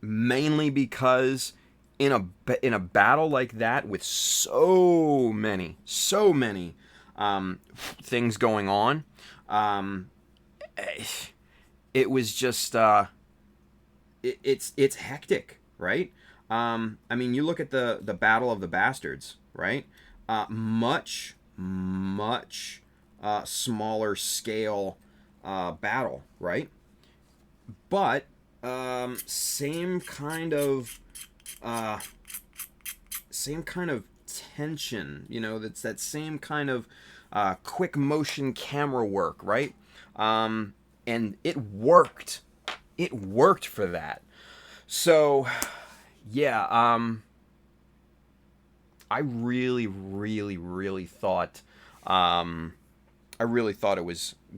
mainly because in a battle like that with so many things going on, it was just it's hectic, right? I mean, you look at the Battle of the Bastards, right? Much smaller scale battle, right? But same kind of tension, that's that same kind of quick motion camera work, right? And it worked. It worked for that. So, yeah, I really, really, really thought, it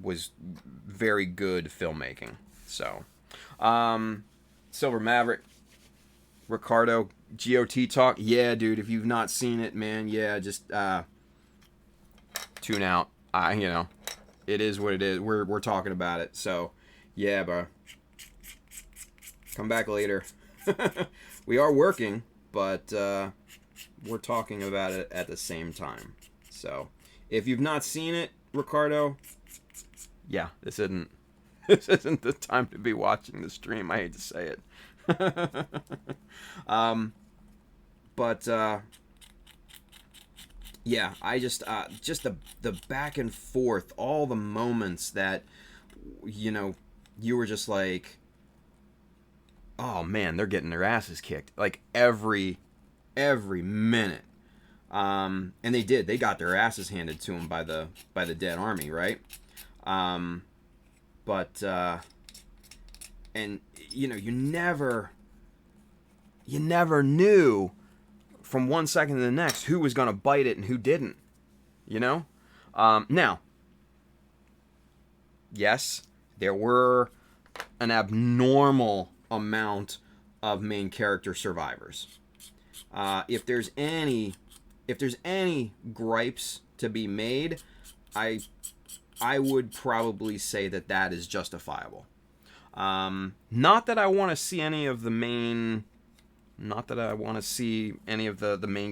was very good filmmaking. So, Silver Maverick, Ricardo, GOT talk. Yeah, dude, if you've not seen it, man, yeah, just tune out. It is what it is. We're talking about it. So, yeah, bro. Come back later. We are working, but we're talking about it at the same time. So, if you've not seen it, Ricardo, yeah, this isn't the time to be watching the stream. I hate to say it. Yeah, I just the back and forth, all the moments that you were just like, oh man, they're getting their asses kicked like every minute. And they did. They got their asses handed to them by the dead army, right? And you never knew from one second to the next who was gonna bite it and who didn't. Now, yes, there were an abnormal amount of main character survivors. If there's any gripes to be made, I would probably say that is justifiable. Not that I want to see any of the main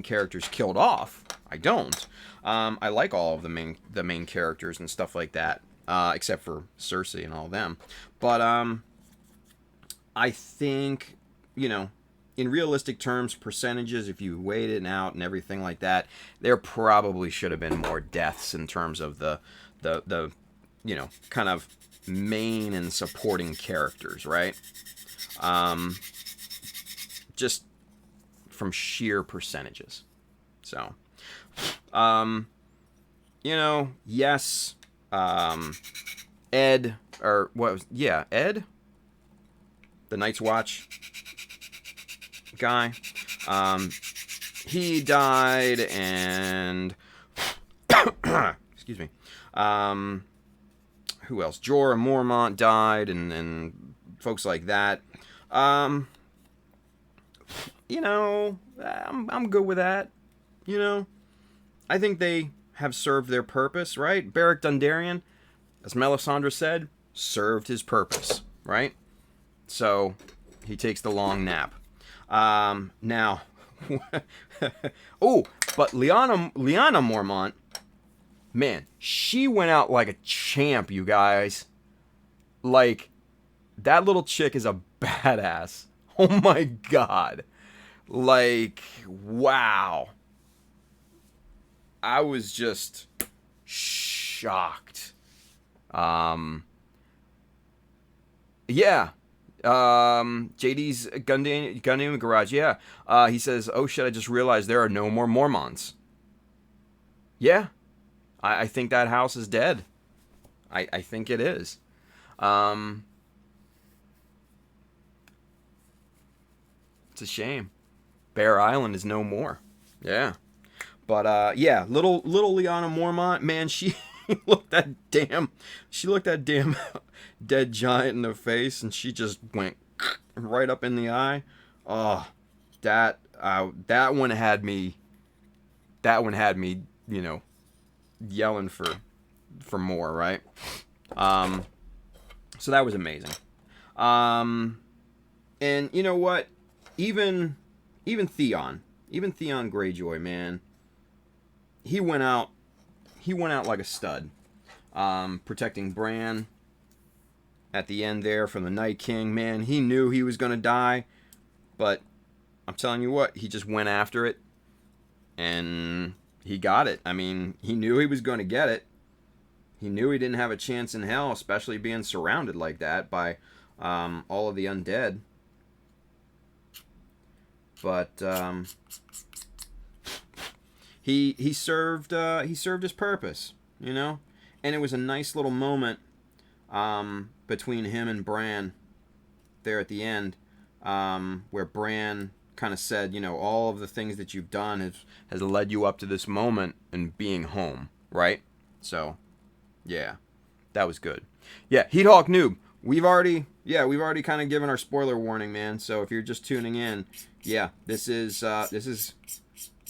characters killed off. I don't. I like all of the main characters and stuff like that, except for Cersei and all of them. But I think, in realistic terms, percentages, if you weighed it out and everything like that, there probably should have been more deaths in terms of the kind of main and supporting characters, right? Just from sheer percentages. So, yes, Ed, or what was, yeah, Ed, the Night's Watch guy, he died, and excuse me, who else? Jorah Mormont died, and folks like that. I'm good with that. I think they have served their purpose, right? Beric Dondarrion, as Melisandre said, served his purpose, right? So he takes the long nap. Now, but Lyanna Mormont, man, she went out like a champ, you guys. Like, that little chick is a badass. Oh my god. Like, wow. I was just shocked. Yeah. JD's Gundam Garage, yeah. He says, oh shit, I just realized there are no more Mormonts. Yeah. I think that house is dead. I think it is. It's a shame. Bear Island is no more. Yeah. But yeah, little Lyanna Mormont, man, she looked that damn dead giant in the face, and she just went right up in the eye. Oh, that one had me, yelling for more, right? So that was amazing. And you know what? Even Theon Greyjoy, man, he went out like a stud, protecting Bran at the end there from the Night King. Man, he knew he was gonna die, but I'm telling you what, he just went after it, and he got it. I mean, he knew he was gonna get it. He knew he didn't have a chance in hell, especially being surrounded like that by all of the undead. But he served his purpose. you know? And it was a nice little moment between him and Bran there at the end, where Bran kind of said, you know, all of the things that you've done has led you up to this moment and being home, right? So, yeah, that was good. Yeah, Heat Hawk Noob. We've already kind of given our spoiler warning, man. So if you're just tuning in, yeah, this is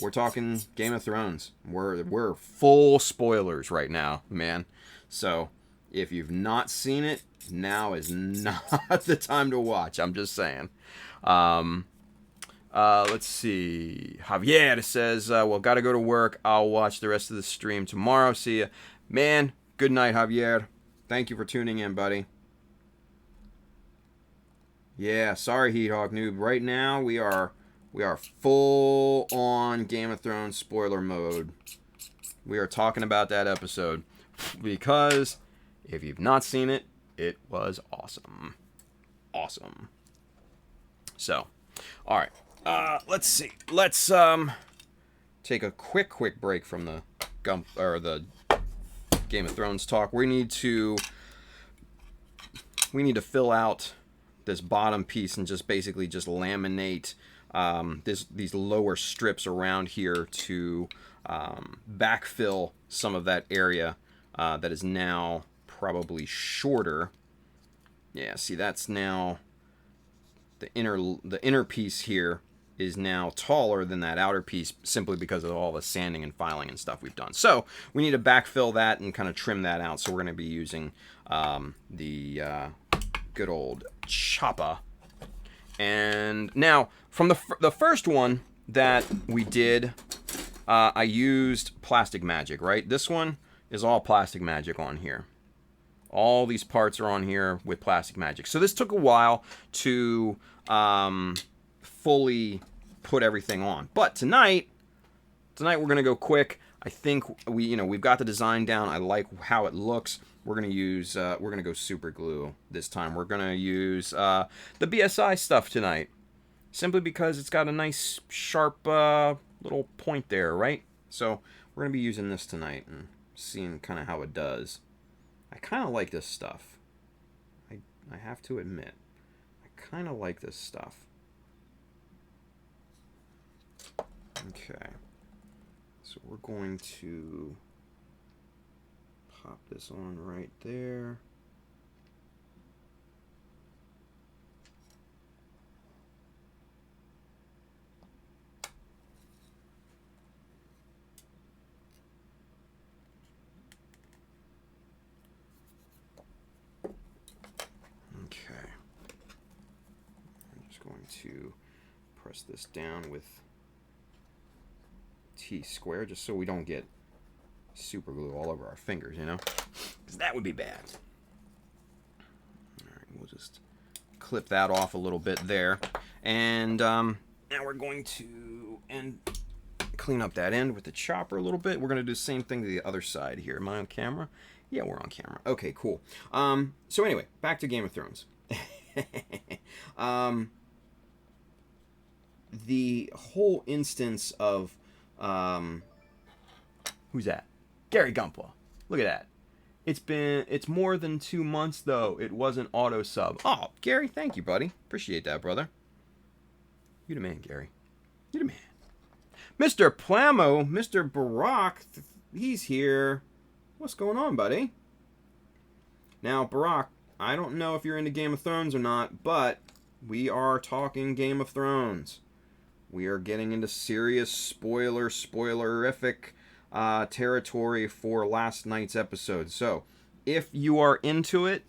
we're talking Game of Thrones. We're full spoilers right now, man. So if you've not seen it, now is not the time to watch. I'm just saying. Let's see. Javier says, well, gotta go to work. I'll watch the rest of the stream tomorrow. See ya. Man, good night, Javier. Thank you for tuning in, buddy. Yeah, sorry, Heat Hawk Noob. Right now, we are full on Game of Thrones spoiler mode. We are talking about that episode because if you've not seen it, it was awesome. Awesome. So, all right. Let's see. Let's take a quick break from the Game of Thrones talk. We need to fill out this bottom piece and just basically just laminate these lower strips around here to backfill some of that area that is now probably shorter. Yeah, see, that's now the inner piece here is now taller than that outer piece simply because of all the sanding and filing and stuff we've done. So we need to backfill that and kind of trim that out. So we're going to be using the good old chopper. And now from the first one that we did, I used plastic magic, right? This one is all plastic magic on here. All these parts are on here with plastic magic. So this took a while to fully put everything on. But tonight we're gonna go quick. I think we've got the design down. I like how it looks. We're gonna go super glue this time. We're gonna use the BSI stuff tonight, simply because it's got a nice sharp little point there, right? So we're gonna be using this tonight and seeing kind of how it does. I kind of like this stuff. I have to admit, I kind of like this stuff. Okay, so we're going to pop this on right there. Okay, I'm just going to press this down with T square just so we don't get super glue all over our fingers, you know, because that would be bad. All right, we'll just clip that off a little bit there, and now we're going to clean up that end with the chopper a little bit. We're going to do the same thing to the other side here. Am I on camera? Yeah, we're on camera. Okay, cool. So anyway, back to Game of Thrones. The whole instance of who's that? Gary Gumpa. Look at that. It's more than 2 months though. It wasn't auto sub. Oh, Gary, thank you, buddy. Appreciate that, brother. You the man, Gary. You the man. Mr. Plamo, Mr. Barack, he's here. What's going on, buddy? Now, Barack, I don't know if you're into Game of Thrones or not, but we are talking Game of Thrones. We are getting into serious spoilerific territory for last night's episode. So, if you are into it,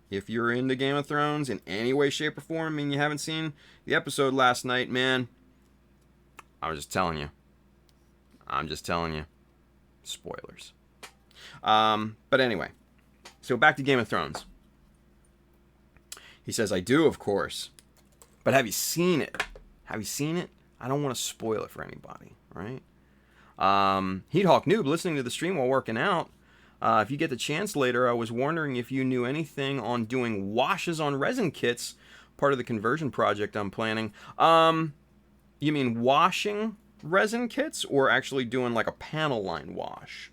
if you're into Game of Thrones in any way, shape, or form, and you haven't seen the episode last night, man, I'm just telling you. Spoilers. But anyway, so back to Game of Thrones. He says, I do, of course. But have you seen it? Have you seen it? I don't want to spoil it for anybody, right? Heat Hawk Noob, listening to the stream while working out. If you get the chance later, I was wondering if you knew anything on doing washes on resin kits, part of the conversion project I'm planning. You mean washing resin kits or actually doing like a panel line wash?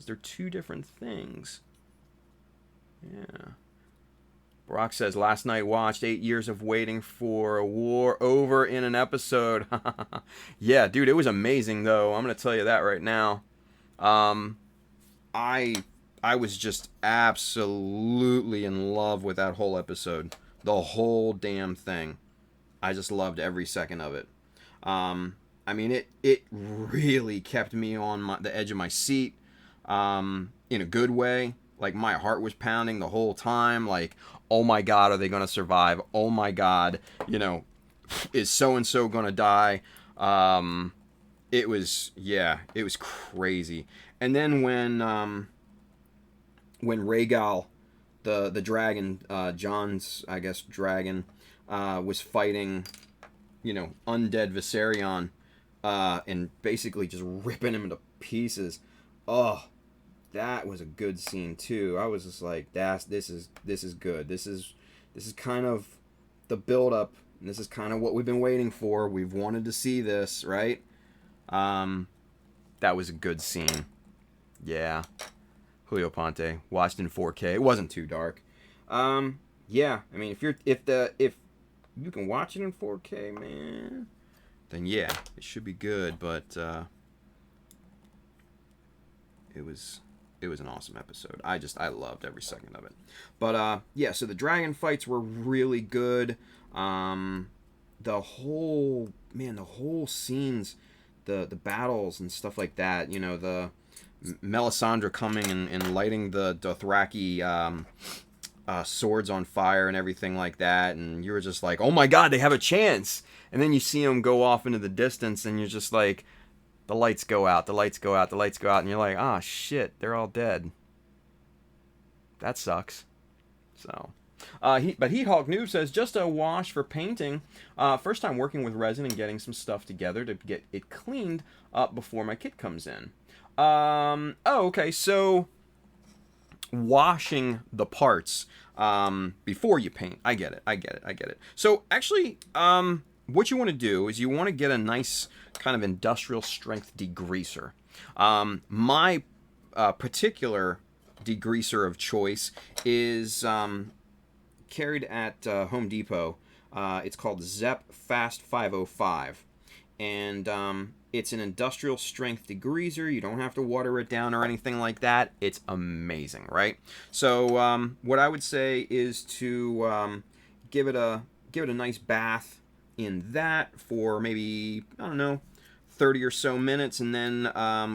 because they're two different things. Yeah. Brock says, last night watched 8 years of waiting for a war over in an episode. Yeah, dude, it was amazing, though. I'm going to tell you that right now. I was just absolutely in love with that whole episode. The whole damn thing. I just loved every second of it. I mean, it really kept me on the edge of my seat in a good way. Like, my heart was pounding the whole time. Like, oh my God, are they going to survive? Oh my God, you know, is so-and-so going to die? It was crazy. And then when Rhaegal, the dragon, Jon's, I guess, dragon, was fighting, you know, undead Viserion, and basically just ripping him into pieces. Oh, that was a good scene too. I was just like, this is good. This is kind of the build up. And this is kind of what we've been waiting for. We've wanted to see this, right? That was a good scene. Yeah. Julio Ponte watched in 4K. It wasn't too dark. Yeah. I mean, if you can watch it in 4K, man, then yeah, it should be good. But it was an awesome episode. I loved every second of it. But yeah, so the dragon fights were really good. The whole scenes, the battles and stuff like that. You know, the Melisandre coming and lighting the Dothraki swords on fire and everything like that, and you were just like, oh my God, they have a chance. And then you see them go off into the distance, and you're just like, the lights go out, and you're like, ah, shit, they're all dead. That sucks. So, but Heathawk Noob says, just a wash for painting. First time working with resin and getting some stuff together to get it cleaned up before my kit comes in. Oh, okay, so washing the parts before you paint. I get it. So, actually, what you want to do is you want to get a nice kind of industrial strength degreaser. My particular degreaser of choice is carried at Home Depot. It's called Zep Fast 505. And it's an industrial strength degreaser. You don't have to water it down or anything like that. It's amazing, right? So what I would say is to give it a nice bath in that for maybe, I don't know, 30 or so minutes, and then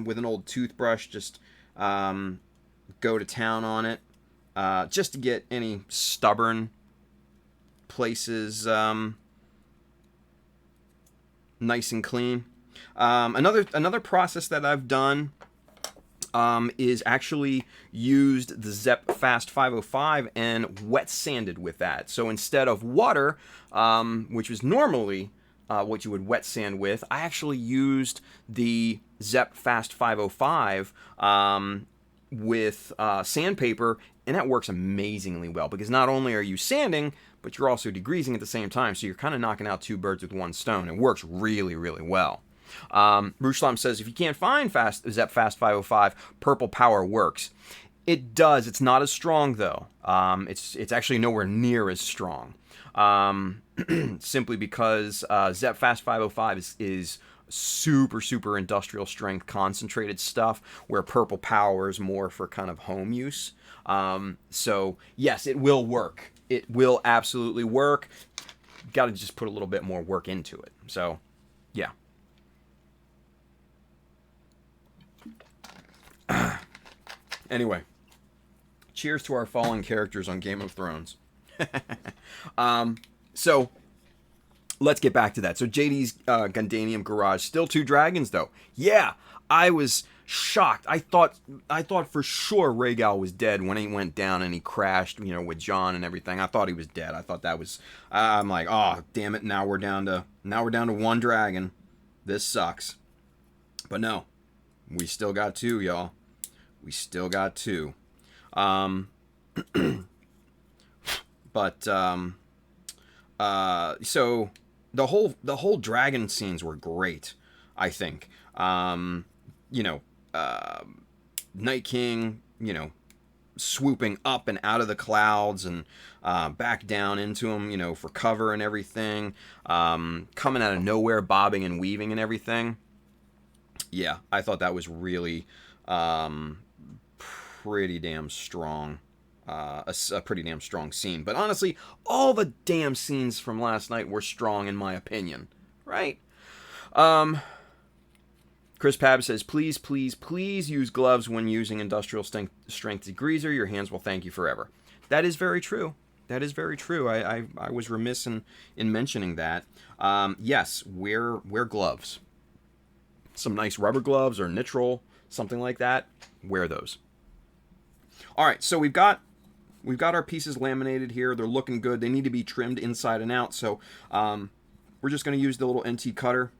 with an old toothbrush, just go to town on it, just to get any stubborn places nice and clean. Another process that I've done is actually used the Zep Fast 505 and wet sanded with that. So instead of water, which was normally what you would wet sand with, I actually used the Zep Fast 505 with sandpaper, and that works amazingly well, because not only are you sanding, but you're also degreasing at the same time, so you're kind of knocking out two birds with one stone. It works really, really well. Ruslam says, if you can't find Zep Fast 505, Purple Power works. It does. It's not as strong, though. It's actually nowhere near as strong. Simply because Zep Fast 505 is super, super industrial strength concentrated stuff, where Purple Power is more for kind of home use. So, yes, it will work. It will absolutely work. Got to just put a little bit more work into it. So, yeah. Anyway, cheers to our fallen characters on Game of Thrones. So, let's get back to that. So, JD's Gundanium Garage, still 2 dragons, though. Yeah, I was shocked. I thought for sure Rhaegal was dead when he went down and he crashed, you know, with Jon and everything. I thought he was dead. I thought that was. I'm like, oh damn it! Now we're down to 1 dragon. This sucks. But no, we still got 2, y'all. We still got 2. But so the whole dragon scenes were great. I think. You know, Night King, swooping up and out of the clouds and back down into them, for cover and everything. Coming out of nowhere, bobbing and weaving and everything. Yeah, I thought that was really pretty damn strong. A pretty damn strong scene. But honestly, all the damn scenes from last night were strong in my opinion. Right? Chris Pab says, please, please, please use gloves when using industrial strength degreaser. Your hands will thank you forever. That is very true. That is very true. I was remiss in mentioning that. Yes, wear gloves. Some nice rubber gloves or nitrile, something like that. Wear those. All right, so we've got our pieces laminated here. They're looking good. They need to be trimmed inside and out. So we're just going to use the little NT cutter.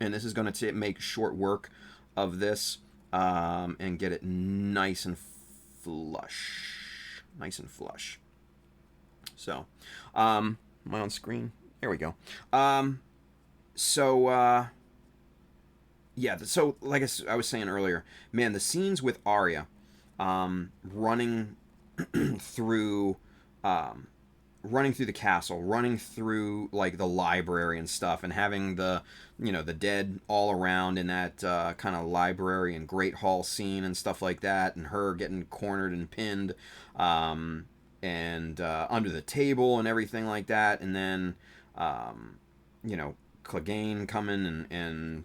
And this is going to make short work of this and get it nice and flush. Nice and flush. So, am I on screen? There we go. Yeah, so like I was saying earlier, man, the scenes with Arya running through the castle, running through like the library and stuff, and having the dead all around in that kind of library and great hall scene and stuff like that, and her getting cornered and pinned and under the table and everything like that, and then Clegane coming and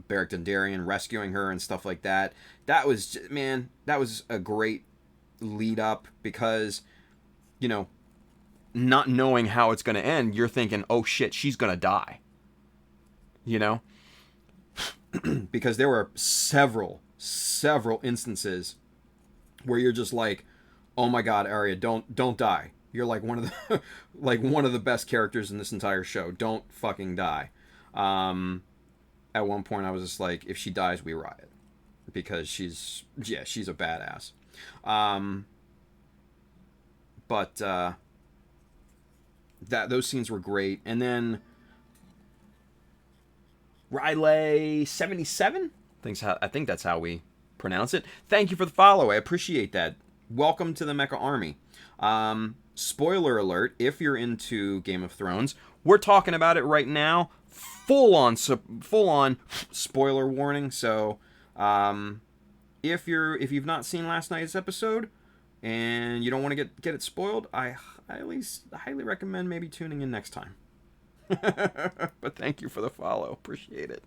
Beric Dondarrion rescuing her and stuff like that. That was a great lead up, because not knowing how it's going to end, you're thinking, oh shit, she's going to die. Because there were several instances where you're just like, oh my god, Arya, don't die. You're like one of the best characters in this entire show. Don't fucking die. At one point I was just like, if she dies, we riot, because she's a badass. But those scenes were great. And then Riley 77, I think that's how we pronounce it. Thank you for the follow. I appreciate that. Welcome to the Mecha Army. Spoiler alert, if you're into Game of Thrones, we're talking about it right now. Full on spoiler warning. So if you've not seen last night's episode and you don't want to get it spoiled, I at least highly recommend maybe tuning in next time. But thank you for the follow. Appreciate it.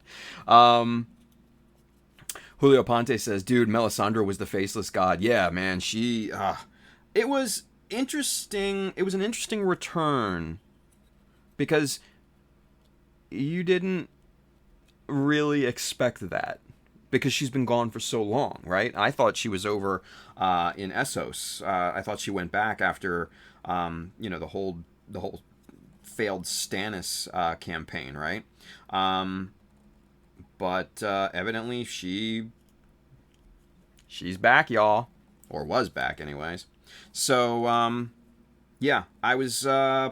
Julio Ponte says, dude, Melisandre was the faceless god. Yeah, man, it was interesting. It was an interesting return, because you didn't really expect that, because she's been gone for so long, right? I thought she was over in Essos. I thought she went back after the whole failed Stannis campaign, right? But evidently she's back, y'all, or was back anyways. So yeah, I was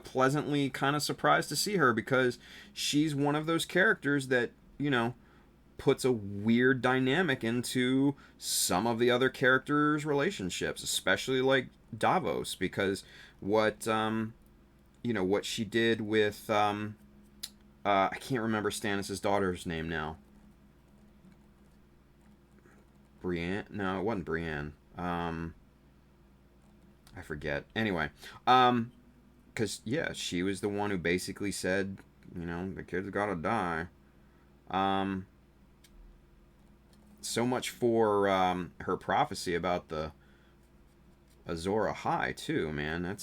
pleasantly kind of surprised to see her, because she's one of those characters that puts a weird dynamic into some of the other characters' relationships, especially like Davos, because what she did with I can't remember Stannis' daughter's name now. Brienne? No, it wasn't Brienne. I forget. Anyway, because she was the one who basically said, the kid's gotta die. So much for her prophecy about the Azor Ahai too, man. I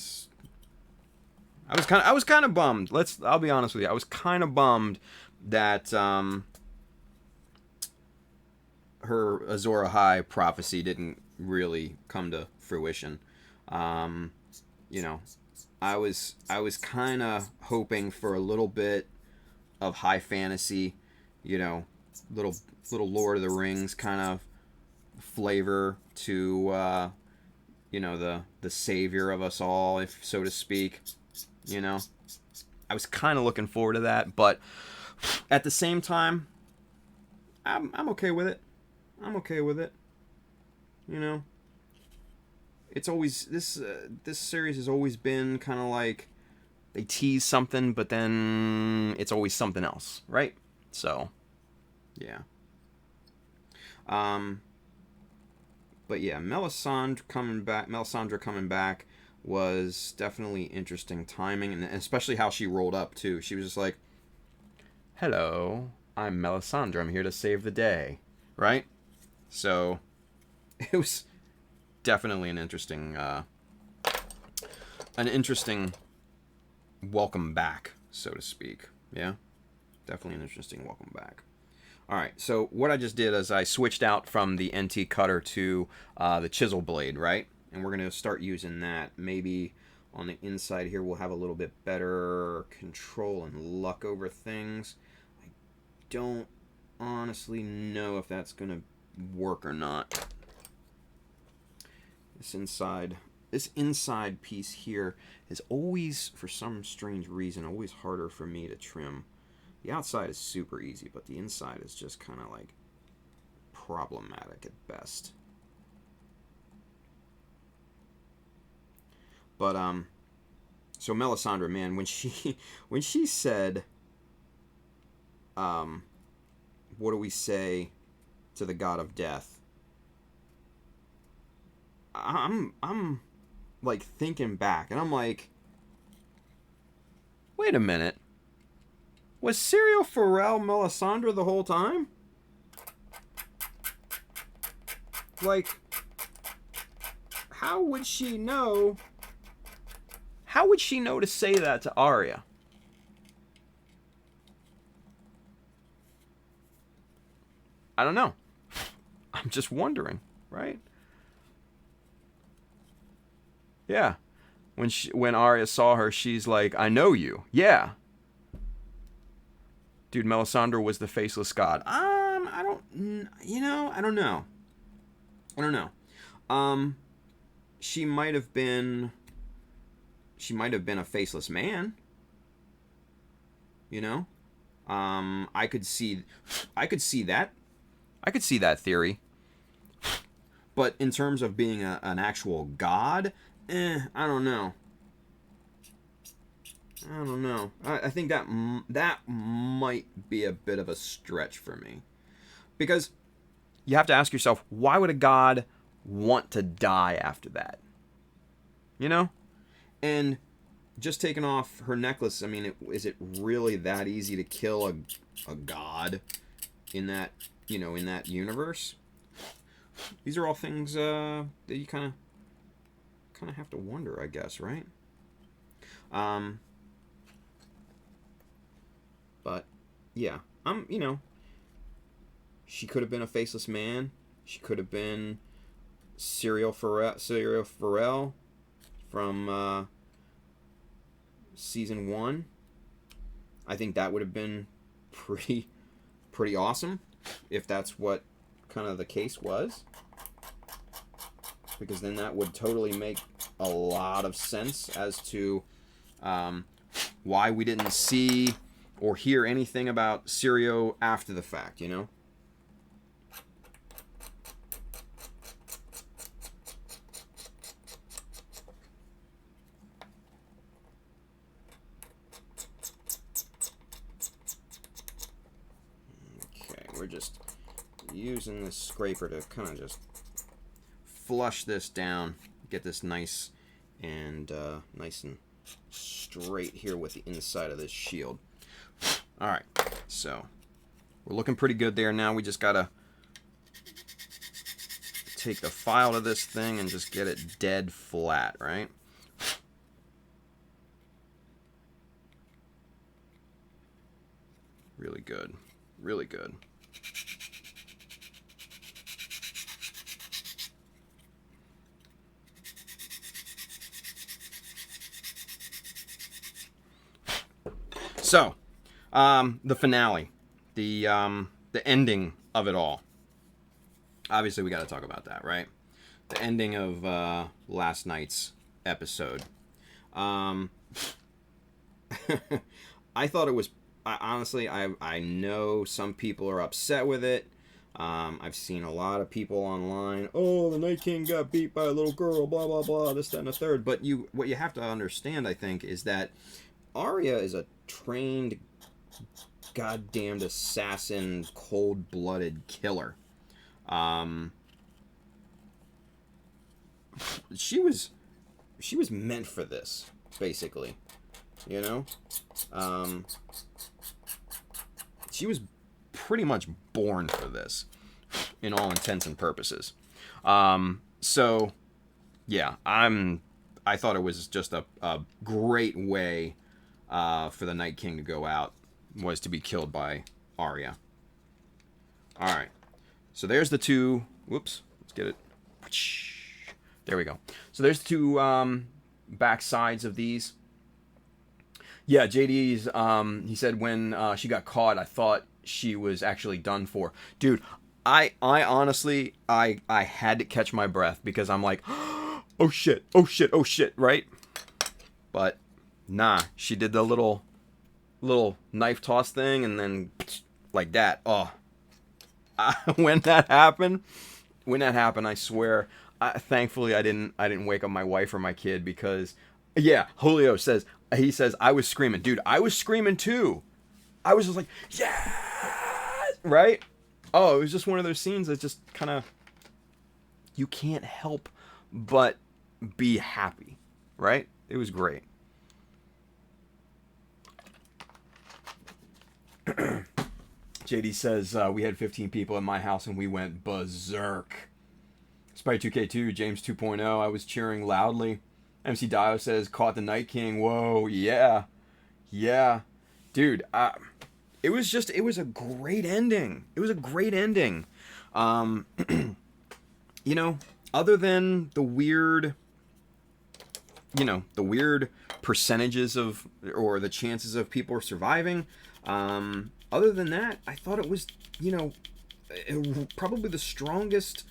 was kind of bummed. I'll be honest with you. I was kind of bummed that her Azor Ahai prophecy didn't really come to fruition. I was kind of hoping for a little bit of high fantasy, little Lord of the Rings kind of flavor to the savior of us all, if so to speak. I was kind of looking forward to that, but at the same time, I'm okay with it. I'm okay with it. You know, it's always this series has always been kind of like they tease something, but then it's always something else, right? So, yeah. But yeah, Melisandre coming back was definitely interesting timing, and especially how she rolled up too. She was just like, "Hello, I'm Melisandre. I'm here to save the day," right? So it was definitely an interesting welcome back, so to speak. Yeah, definitely an interesting welcome back. All right, so what I just did is I switched out from the NT cutter to the chisel blade, right? And we're going to start using that. Maybe on the inside here we'll have a little bit better control and luck over things. I don't honestly know if that's going to work or not. This inside piece here is always, for some strange reason, always harder for me to trim. The outside is super easy, but the inside is just kind of like problematic at best. But so Melisandre, man, when she said, what do we say to the god of death? I'm like thinking back, and I'm like, wait a minute. Was Syrio Forel Melisandre the whole time? Like, how would she know? How would she know to say that to Arya? I don't know. I'm just wondering, right? Yeah. When Arya saw her, she's like, "I know you." Yeah. Dude, Melisandre was the faceless god. I don't know. She might have been a faceless man. You know? I could see that. I could see that theory. But in terms of being an actual god, I don't know. I don't know. I think that might be a bit of a stretch for me. Because you have to ask yourself, why would a god want to die after that? You know? And just taking off her necklace, I mean, is it really that easy to kill a god in that, in that universe? These are all things that you kind of have to wonder, I guess, right? But yeah, she could have been a faceless man. She could have been Syrio Forel from season 1. I think that would have been pretty awesome if that's what kind of the case was, because then that would totally make a lot of sense as to why we didn't see or hear anything about Syrio after the fact, you know? Okay, we're just using this scraper to kind of just flush this down, get this nice and straight here with the inside of this shield. All right, so we're looking pretty good there. Now we just gotta take the file to this thing and just get it dead flat, right? Really good, really good. So, the finale, the ending of it all. Obviously, we got to talk about that, right? The ending of last night's episode. I thought it was. Honestly, I know some people are upset with it. I've seen a lot of people online, oh, the Night King got beat by a little girl, blah, blah, blah, this, that, and the third. But what you have to understand, I think, is that Arya is a trained, goddamned assassin, cold-blooded killer. She was meant for this, basically. You know? She was pretty much born for this, in all intents and purposes. So, yeah, I thought it was just a great way for the Night King to go out, was to be killed by Arya. Alright. So there's the two... Whoops. Let's get it. There we go. So there's the two back sides of these. Yeah, JD's... he said when she got caught, I thought she was actually done for. Dude, I honestly... I had to catch my breath because I'm like... Oh shit, oh shit, oh shit, right? But, nah. She did the little knife toss thing and then... Like that. Oh. When that happened, I swear, thankfully I didn't wake up my wife or my kid because, yeah, Julio says, I was screaming. Dude, I was screaming too. I was just like, yeah, right? Oh, it was just one of those scenes that just kind of, you can't help but be happy, right? It was great. JD says, we had 15 people in my house and we went berserk. Spy2K2, James 2.0, I was cheering loudly. MC Dio says, caught the Night King. Whoa, yeah. Yeah. Dude, it was a great ending. It was a great ending. You know, other than the weird, the weird percentages of, or the chances of people surviving, other than that, I thought it was, probably the strongest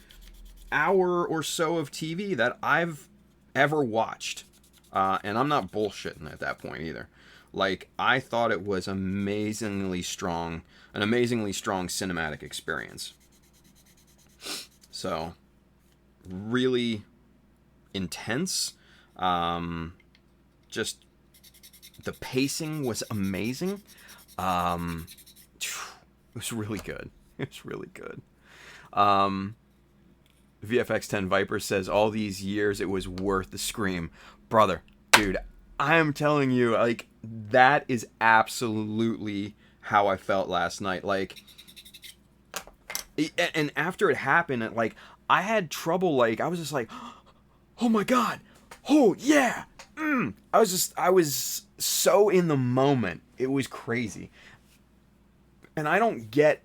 hour or so of TV that I've ever watched. And I'm not bullshitting at that point either. Like, I thought it was an amazingly strong cinematic experience. So, really intense. Just, the pacing was amazing. It was really good. It was really good. VFX10 Viper says, all these years it was worth the scream. Brother, dude, I am telling you, like, that is absolutely how I felt last night. Like, and after it happened, like, I had trouble, like, I was just like, oh my god, oh yeah, I was so in the moment. It was crazy. And I don't get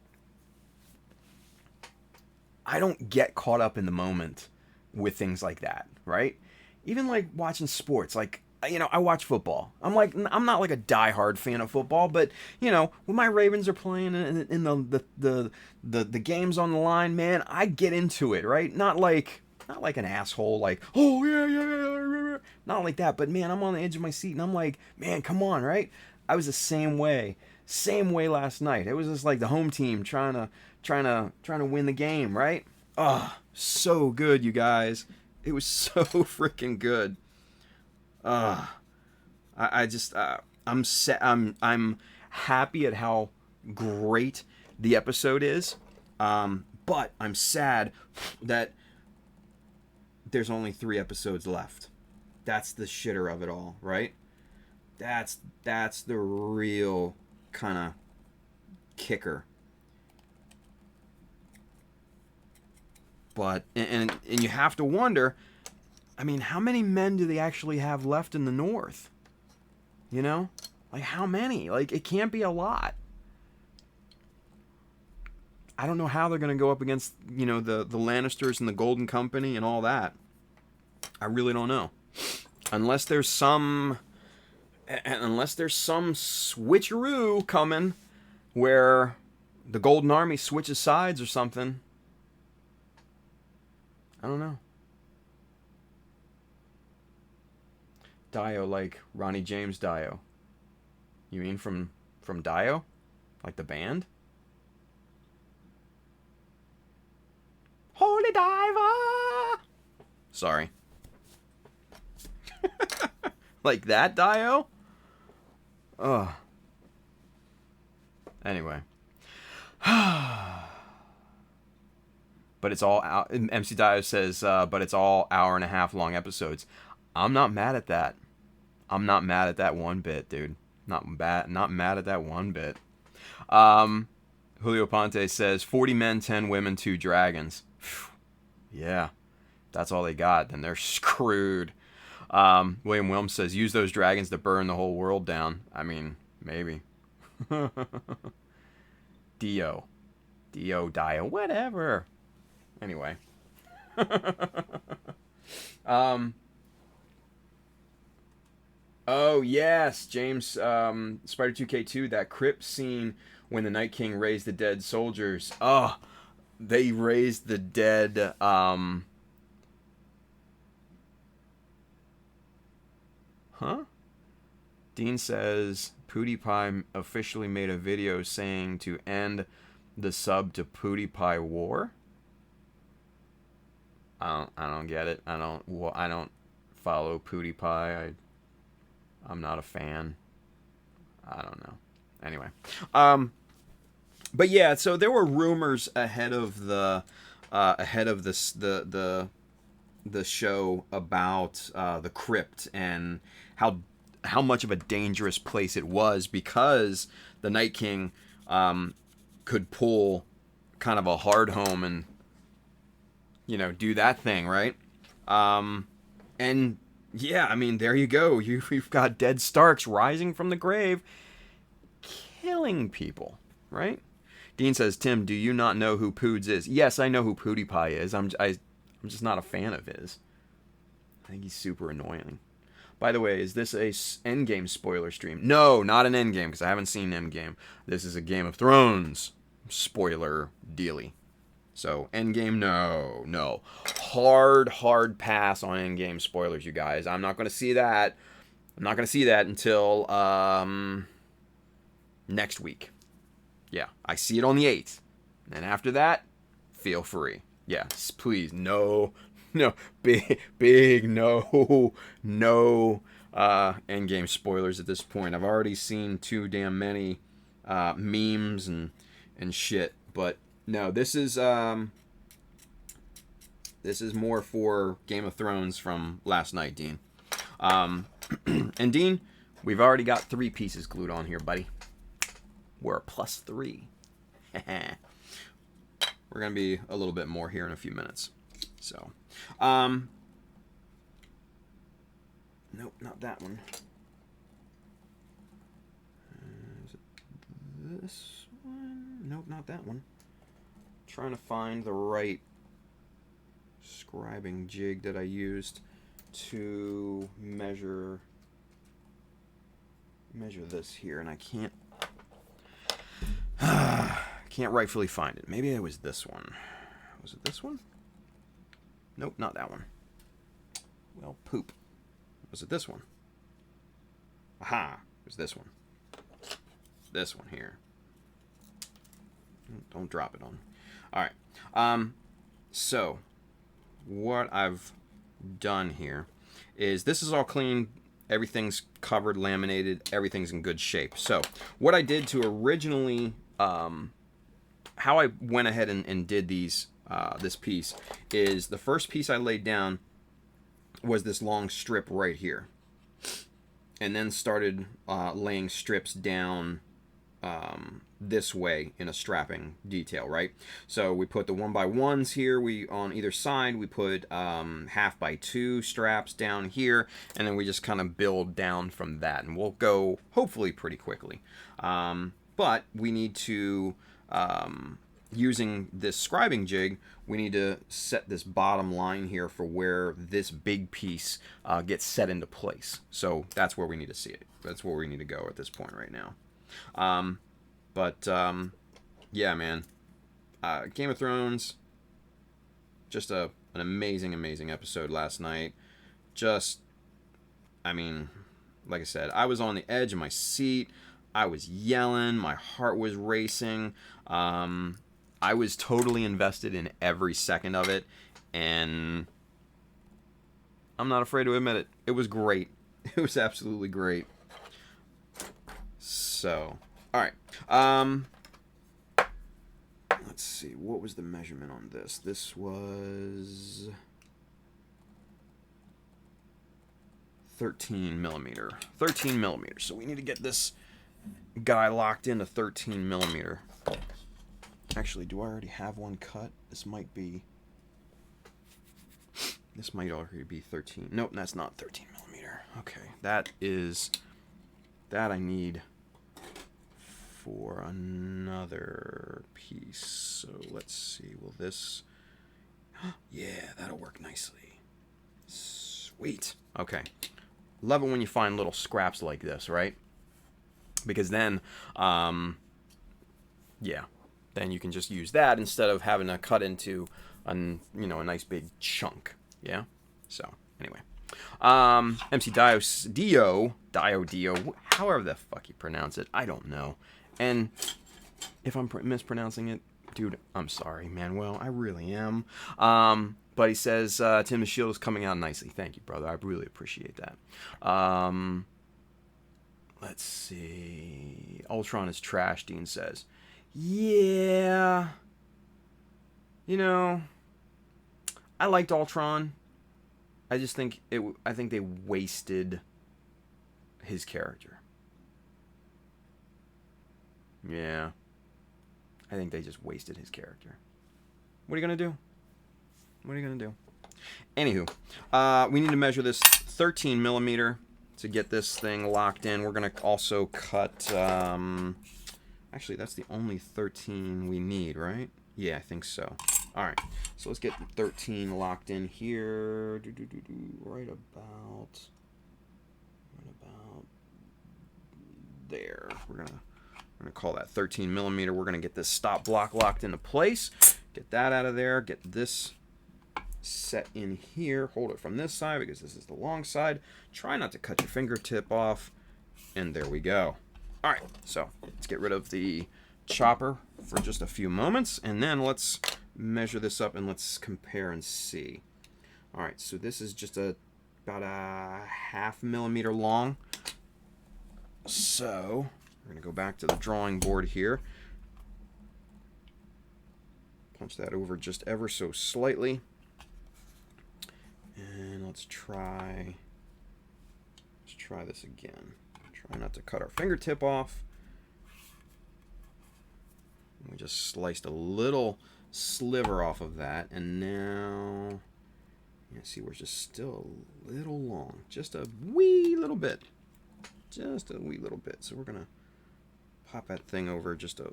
caught up in the moment with things like that, right? Even like watching sports, like, I watch football. I'm not like a diehard fan of football, but when my Ravens are playing in the games on the line, man, I get into it, right? Not like an asshole, like, oh yeah, not like that. But man, I'm on the edge of my seat, and I'm like, man, come on, right? I was the same way last night. It was just like the home team trying to win the game, right? Oh, so good, you guys. It was so freaking good. I'm happy at how great the episode is. But I'm sad that there's only 3 episodes left. That's the shitter of it all, right? That's the real kind of kicker. But and you have to wonder, I mean, how many men do they actually have left in the North? Like, how many? Like, it can't be a lot. I don't know how they're going to go up against, the Lannisters and the Golden Company and all that. I really don't know. Unless there's some switcheroo coming where the Golden Army switches sides or something. I don't know. Dio, like Ronnie James Dio. You mean from Dio? Like the band? Sorry. Like that, Dio? Ugh. Anyway. But it's all out. MC Dio says, but it's all hour-and-a-half long episodes. I'm not mad at that. I'm not mad at that one bit, dude. Not mad at that one bit. Julio Ponte says 40 men, 10 women, 2 dragons. Yeah, that's all they got. Then they're screwed. William Wilms says use those dragons to burn the whole world down. I mean, maybe. Dio, whatever. Anyway. Oh yes, James, Spider 2K2, that crypt scene when the Night King raised the dead soldiers. Oh, they raised the dead, Huh? Dean says PewDiePie officially made a video saying to end the sub to PewDiePie war. I don't get it. I don't follow PewDiePie. I'm not a fan. I don't know. Anyway, but yeah. So there were rumors ahead of the show about the crypt and how much of a dangerous place it was because the Night King could pull kind of a hard home and do that thing, right? And yeah, I mean, there you go. You've got dead Starks rising from the grave, killing people, right? Dean says, Tim, do you not know who Poods is? Yes, I know who PewDiePie is. I'm just not a fan of his. I think he's super annoying. By the way, is this a Endgame spoiler stream? No, not an Endgame, because I haven't seen Endgame. This is a Game of Thrones spoiler dealy. So, Endgame, no. Hard pass on Endgame spoilers, you guys. I'm not going to see that. I'm not going to see that until next week. Yeah, I see it on the 8th. And after that, feel free. Yeah, please, no, big no Endgame spoilers at this point. I've already seen too damn many memes and shit, but no, this is more for Game of Thrones from last night, Dean. And Dean, we've already got 3 pieces glued on here, buddy. We're a +3. We're gonna be a little bit more here in a few minutes. So, nope, not that one. Is it this one? Nope, not that one. Trying to find the right scribing jig that I used to measure this here, and I can't rightfully find it. Maybe it was this one. Was it this one? Nope, not that one. Well, poop. Was it this one? Aha! It was this one. This one here. Don't drop it on. Alright. So, what I've done here is this is all clean. Everything's covered, laminated. Everything's in good shape. So, what I did to originally... how I went ahead and did this piece is the first piece I laid down was this long strip right here, and then started laying strips down this way in a strapping detail, right? So we put the 1x1s here. We on either side we put 1/2x2 straps down here, and then we just kind of build down from that, and we'll go hopefully pretty quickly. But we need to using this scribing jig, we need to set this bottom line here for where this big piece gets set into place. So that's where we need to see it. That's where we need to go at this point right now. Yeah, man. Game of Thrones, just an amazing episode last night. Just, I mean, like I said, I was on the edge of my seat. I was yelling. My heart was racing. I was totally invested in every second of it. And I'm not afraid to admit it. It was great. It was absolutely great. So, all right. Let's see. What was the measurement on this? This was 13 millimeter. 13 millimeters. So we need to get this guy locked into 13 millimeter. Actually, do I already have one cut? This might already be 13. Nope, that's not 13 millimeter. Okay, that I need for another piece. So let's see, will this... Yeah, that'll work nicely. Sweet. Okay. Love it when you find little scraps like this, right? Because then, yeah, then you can just use that instead of having to cut into a nice big chunk. Yeah. So anyway, MC Dio, however the fuck you pronounce it, I don't know. And if I'm mispronouncing it, dude, I'm sorry, Manuel. I really am. But he says, Tim, the shield is coming out nicely. Thank you, brother. I really appreciate that. Let's see. Ultron is trash, Dean says. Yeah. You know, I liked Ultron. I just think I think they wasted his character. Yeah. I think they just wasted his character. What are you going to do? What are you going to do? Anywho, we need to measure this 13 millimeter to get this thing locked in. We're going to also cut... actually, that's the only 13 we need, right? Yeah, I think so. All right, so let's get the 13 locked in here. Right about there. We're gonna call that 13 millimeter. We're gonna get this stop block locked into place. Get that out of there. Get this set in here. Hold it from this side because this is the long side. Try not to cut your fingertip off. And there we go. All right, so let's get rid of the chopper for just a few moments, and then let's measure this up and let's compare and see. All right, so this is just about a ½ millimeter long. So we're gonna go back to the drawing board here. Punch that over just ever so slightly, and let's try this again. Try not to cut our fingertip off. We just sliced a little sliver off of that, and now you see we're just still a little long, just a wee little bit, so we're gonna pop that thing over just a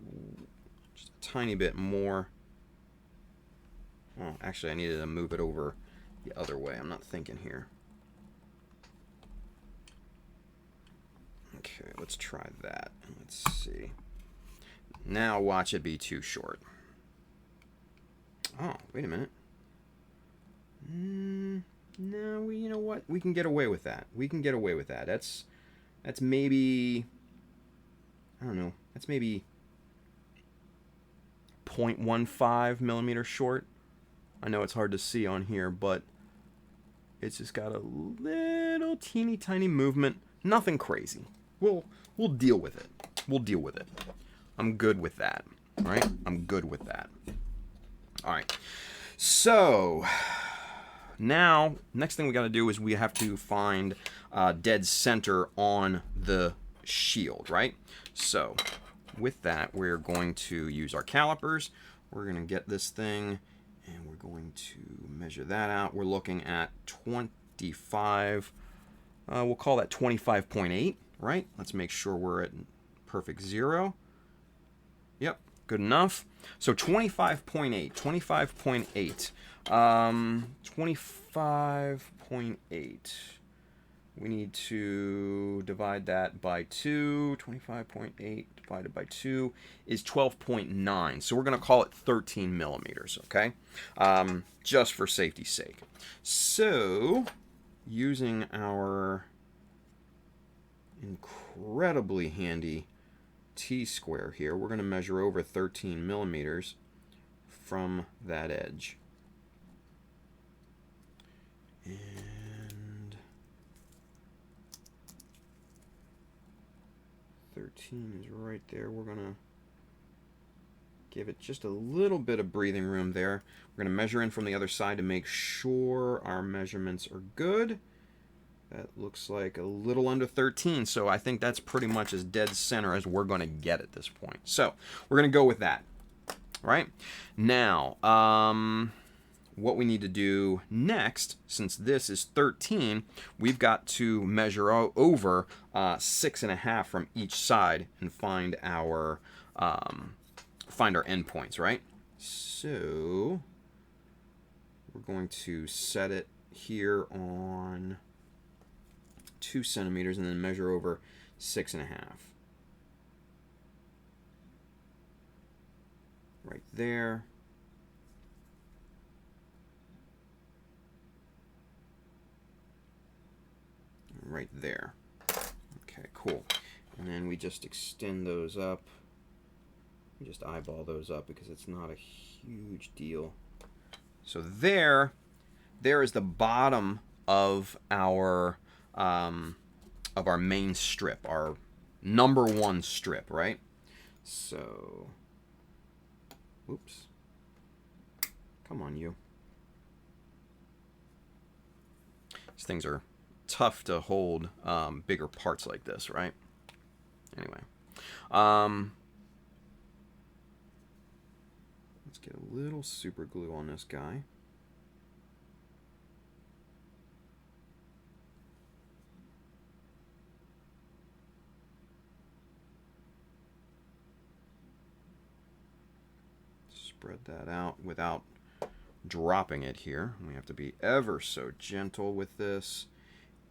tiny bit more. Oh, actually I needed to move it over the other way. I'm not thinking here. Okay, let's try that. Let's see. Now watch it be too short. Oh, wait a minute. No, you know what? We can get away with that. That's maybe, I don't know. That's maybe 0.15 millimeter short. I know it's hard to see on here, but it's just got a little teeny tiny movement. Nothing crazy. We'll deal with it. I'm good with that. Right? I'm good with that. All right. So now, next thing we got to do is we have to find dead center on the shield, right? So with that, we're going to use our calipers. We're going to get this thing, and we're going to measure that out. We're looking at 25. We'll call that 25.8, right? Let's make sure we're at perfect 0. Yep, good enough. So 25.8, 25.8. 25.8. We need to divide that by 2. 25.8 divided by 2 is 12.9. So we're going to call it 13 millimeters, okay? Just for safety's sake. So, using our incredibly handy T-square here, we're going to measure over 13 millimeters from that edge. And 13 is right there. We're going to give it just a little bit of breathing room there. We're going to measure in from the other side to make sure our measurements are good. That looks like a little under 13, so I think that's pretty much as dead center as we're going to get at this point. So we're going to go with that. All right? Now, what we need to do next, since this is 13, we've got to measure over 6.5 from each side and find our endpoints, right? So we're going to set it here on 2 centimeters and then measure over 6.5. Right there. Right there. Okay, cool. And then we just extend those up. We just eyeball those up because it's not a huge deal. So there is the bottom of our main strip, our number 1 strip, right? So, whoops. Come on, you. These things are tough to hold bigger parts like this, right? Anyway. Let's get a little super glue on this guy. Spread that out without dropping it here. We have to be ever so gentle with this.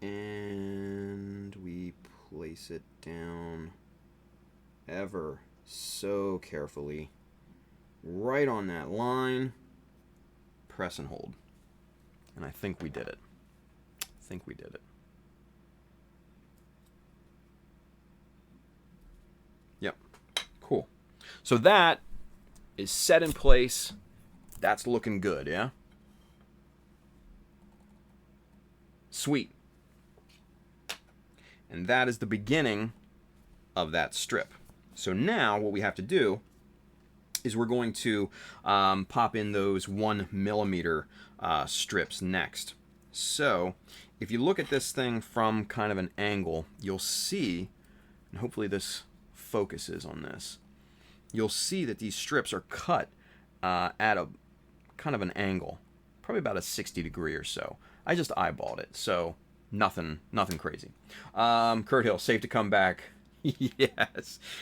And we place it down ever so carefully. Right on that line. Press and hold. And I think we did it. Yep. Cool. So that is set in place. That's looking good, yeah? Sweet. And that is the beginning of that strip. So now what we have to do is we're going to pop in those 1 millimeter strips next. So if you look at this thing from kind of an angle, you'll see, and hopefully this focuses on this, you'll see that these strips are cut at a kind of an angle, probably about a 60 degree or so. I just eyeballed it, so nothing crazy. Kurt Hill, safe to come back.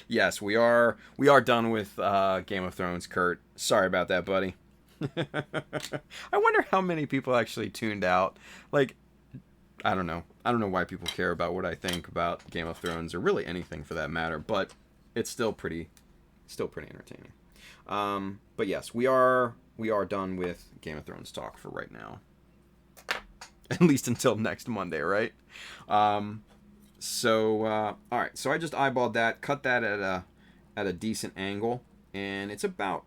yes, we are done with Game of Thrones, Kurt. Sorry about that, buddy. I wonder how many people actually tuned out. Like, I don't know why people care about what I think about Game of Thrones, or really anything for that matter, but it's still pretty entertaining. But yes, we are done with Game of Thrones talk for right now. At least until next Monday, right? All right. So I just eyeballed that, cut that at a decent angle, and it's about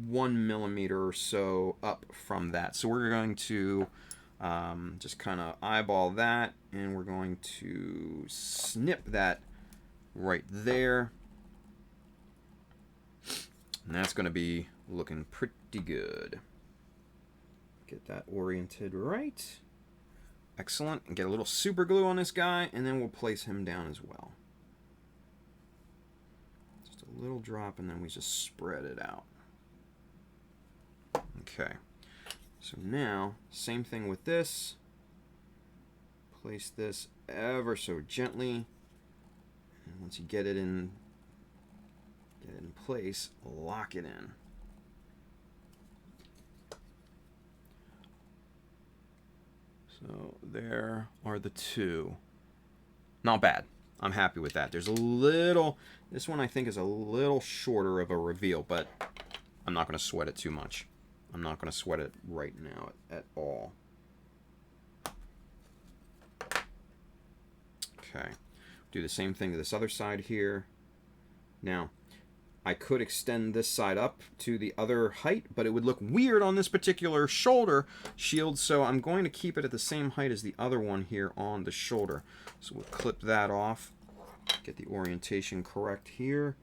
1 millimeter or so up from that. So we're going to just kind of eyeball that, and we're going to snip that right there. And that's going to be looking pretty good. Get that oriented right. Excellent. And get a little super glue on this guy, and then we'll place him down as well. Just a little drop, and then we just spread it out. Okay. So now, same thing with this. Place this ever so gently. And once you get it in place, lock it in. So there are the two. Not bad. I'm happy with that. There's a little, this one I think is a little shorter of a reveal, but I'm not going to sweat it too much. I'm not going to sweat it right now at all. Okay. Do the same thing to this other side here. Now, I could extend this side up to the other height, but it would look weird on this particular shoulder shield, so I'm going to keep it at the same height as the other one here on the shoulder. So we'll clip that off. Get the orientation correct here.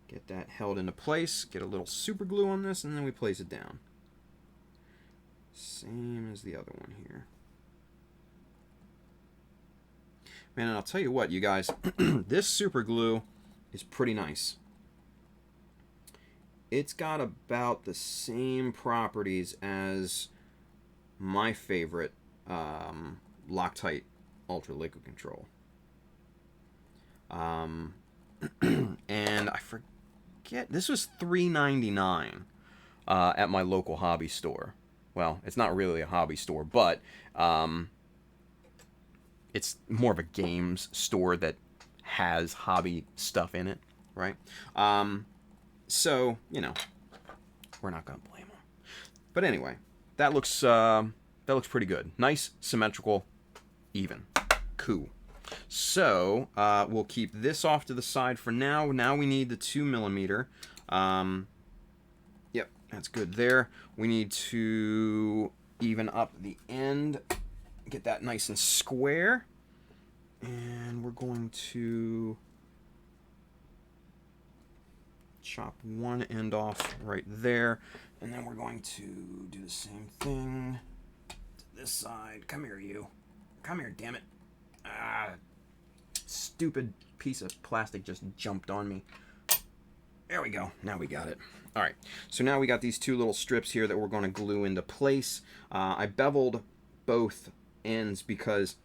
Get that held into place. Get a little super glue on this, and then we place it down. Same as the other one here. Man, and I'll tell you what, you guys, this super glue is pretty nice. It's got about the same properties as my favorite Loctite Ultra Liquid Control. And I forget, this was $3.99 at my local hobby store. Well, it's not really a hobby store, but it's more of a games store that has hobby stuff in it, right? So, you know, we're not going to blame them. But anyway, that looks pretty good. Nice, symmetrical, even. Cool. So, we'll keep this off to the side for now. Now we need the 2mm. Yep, that's good there. We need to even up the end. Get that nice and square. And we're going to chop one end off right there. And then we're going to do the same thing to this side. Come here, you. Come here, damn it. Ah, stupid piece of plastic just jumped on me. There we go. Now we got it. All right. So now we got these two little strips here that we're going to glue into place. I beveled both ends because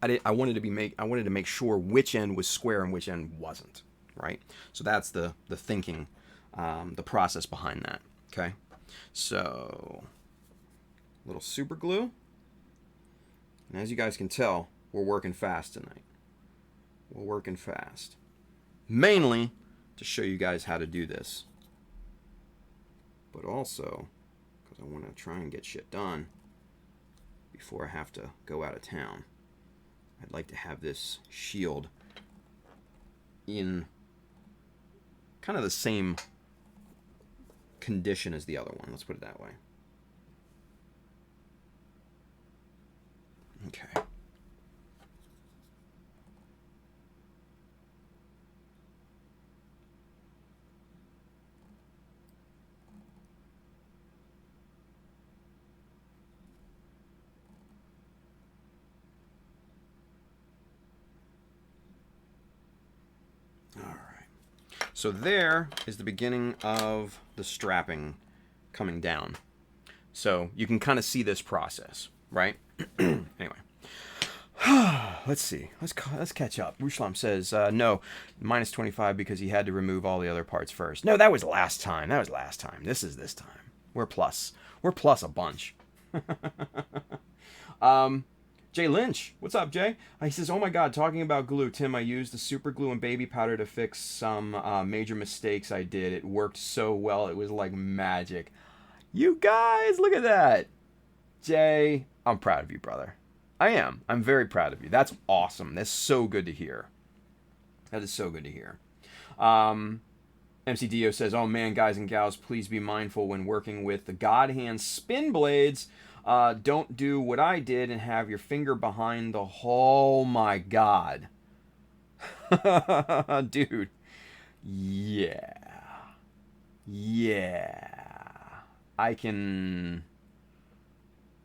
I wanted to make sure which end was square and which end wasn't, right? So that's the thinking, the process behind that. Okay, so little super glue, and as you guys can tell, we're working fast tonight. We're working fast, mainly to show you guys how to do this, but also because I want to try and get shit done before I have to go out of town. I'd like to have this shield in kind of the same condition as the other one. Let's put it that way. Okay. So there is the beginning of the strapping coming down. So you can kind of see this process, right? Anyway. Let's see. Let's catch up. Ruslam says, no, minus 25 because he had to remove all the other parts first. No, that was last time. This is this time. We're plus. We're plus a bunch. Jay Lynch. What's up, Jay? He says, oh my god, talking about glue. Tim, I used the super glue and baby powder to fix some major mistakes I did. It worked so well. It was like magic. You guys, look at that. Jay, I'm proud of you, brother. I am. I'm very proud of you. That's awesome. That's so good to hear. That is so good to hear. MC Dio says, oh man, guys and gals, please be mindful when working with the God Hand spin blades. Don't do what I did and have your finger behind the... Oh my god. Dude. Yeah. I can...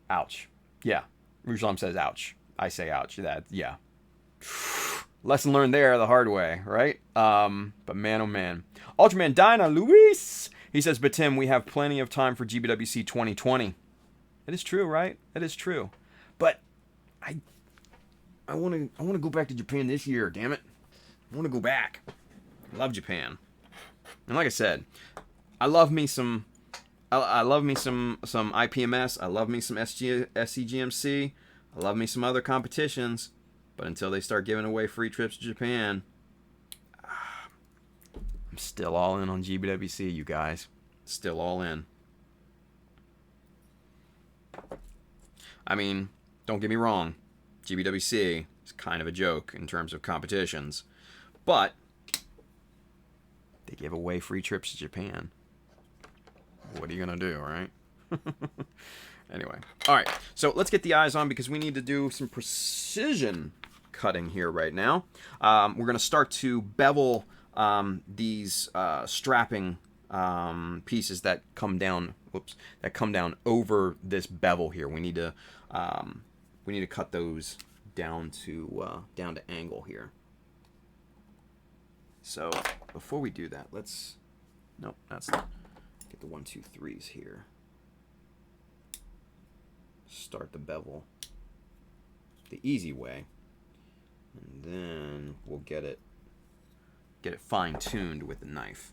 Ouch. Yeah. Ruslam says ouch. I say ouch. Yeah. Lesson learned there the hard way, right? But man, oh man. Ultraman Dinah Luis! He says, but Tim, we have plenty of time for GBWC 2020. It is true, right? It is true. But I want to go back to Japan this year, damn it. I want to go back. I love Japan. And like I said, I love me some IPMS, I love me some SCGMC, I love me some other competitions, but until they start giving away free trips to Japan, I'm still all in on GBWC, you guys. Still all in. I mean, don't get me wrong, GBWC is kind of a joke in terms of competitions, but they give away free trips to Japan. What are you going to do, right? Anyway, all right, so let's get the eyes on because we need to do some precision cutting here right now. We're going to start to bevel these strapping pieces that come down. Whoops, that come down over this bevel here. We need to cut those down to angle here. So before we do that, let's get the 1, 2, 3s here. Start the bevel the easy way, and then we'll get it fine-tuned with the knife.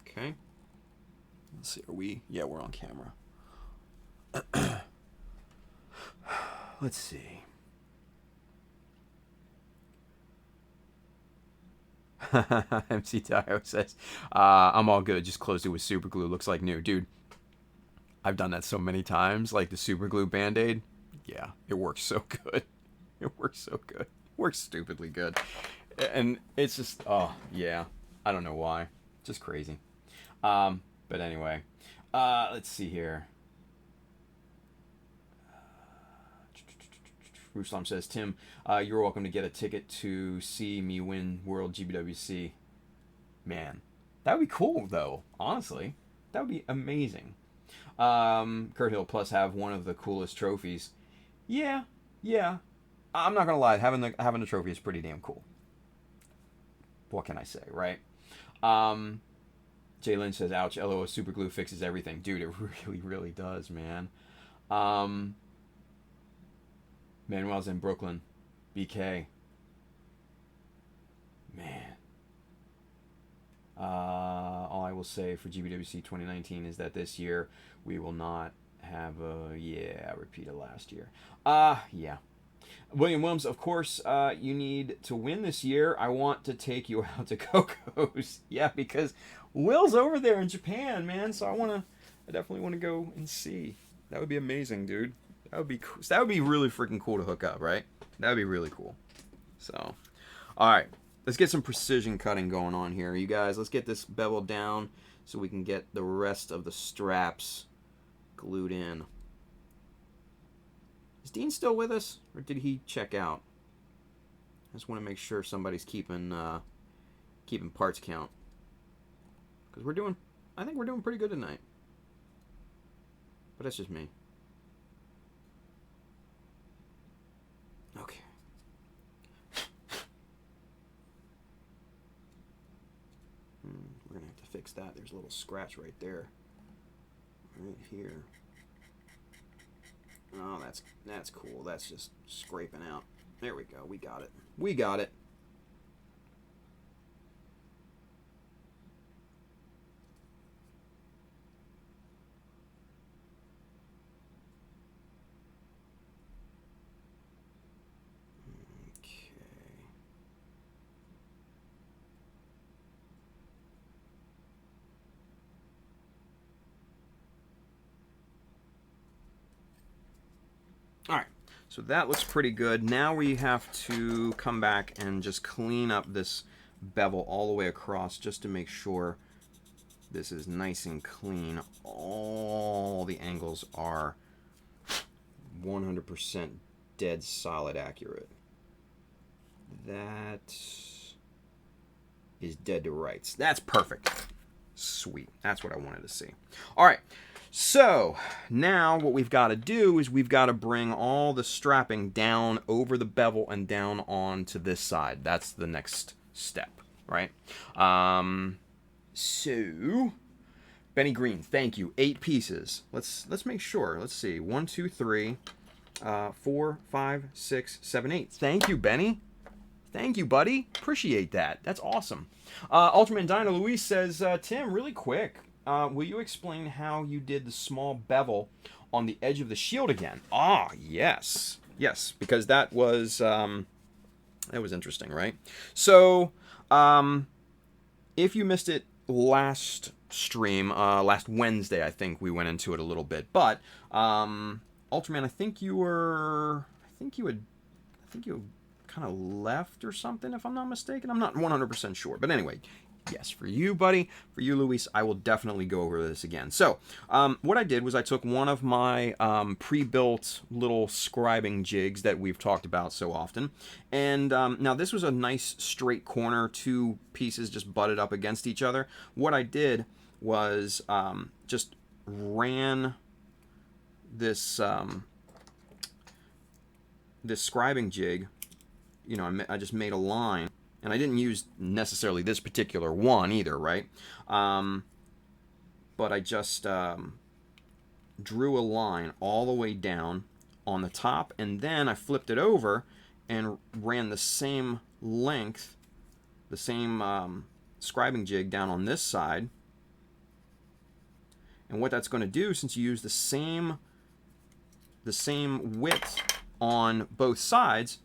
Okay. Let's see. Are we? Yeah, we're on camera. Let's see. MC Tayo says, I'm all good. Just closed it with super glue. Looks like new. Dude, I've done that so many times. Like the super glue Band-Aid. Yeah, it works so good. It works so good. It works stupidly good. And it's just, oh, yeah. I don't know why. Just crazy. But anyway. Let's see here. Ruslam says, Tim, you're welcome to get a ticket to see me win World GBWC. Man, that would be cool, though. Honestly, that would be amazing. Kurt Hill plus have one of the coolest trophies. Yeah. I'm not gonna lie, having the trophy is pretty damn cool. What can I say, right? Jay Lynch says, ouch, LOL, super glue fixes everything. Dude, it really, really does, man. Manuel's in Brooklyn. BK. Man. All I will say for GBWC 2019 is that this year we will not have a repeat of last year. Yeah. William Williams, of course, you need to win this year. I want to take you out to Coco's. Yeah, because Will's over there in Japan, man. So I definitely want to go and see. That would be amazing, dude. That would be cool. That would be really freaking cool to hook up, right? That would be really cool. So, all right. Let's get some precision cutting going on here. You guys, let's get this bevel down so we can get the rest of the straps glued in. Is Dean still with us, or did he check out? I just want to make sure somebody's keeping parts count. Because I think we're doing pretty good tonight. But that's just me. Okay. We're going to have to fix that. There's a little scratch right there. Right here. Oh, that's cool. That's just scraping out. There we go. We got it. We got it. Alright, so that looks pretty good. Now we have to come back and just clean up this bevel all the way across just to make sure this is nice and clean. All the angles are 100% dead solid accurate. That is dead to rights. That's perfect. Sweet. That's what I wanted to see. Alright. So, now what we've got to do is we've got to bring all the strapping down over the bevel and down onto this side. That's the next step, right? So, Benny Green, thank you. 8 pieces. Let's make sure. Let's see. 1, 2, 3, 4, 5, 6, 7, 8. Thank you, Benny. Thank you, buddy. Appreciate that. That's awesome. Ultraman Dino Luis says, Tim, really quick. Will you explain how you did the small bevel on the edge of the shield again? Ah, yes. Yes, because that was interesting, right? So, if you missed it last stream, last Wednesday, I think we went into it a little bit. But, Ultraman, I think you had kind of left or something, if I'm not mistaken. I'm not 100% sure. But anyway, Yes, for you, buddy. For you, Luis, I will definitely go over this again. So, what I did was I took one of my pre-built little scribing jigs that we've talked about so often. And now this was a nice straight corner, two pieces just butted up against each other. What I did was just ran this this scribing jig. You know, I just made a line. And I didn't use necessarily this particular one either, right? But I just drew a line all the way down on the top, and then I flipped it over and ran the same length, the same scribing jig down on this side. And what that's going to do, since you use the same width on both sides,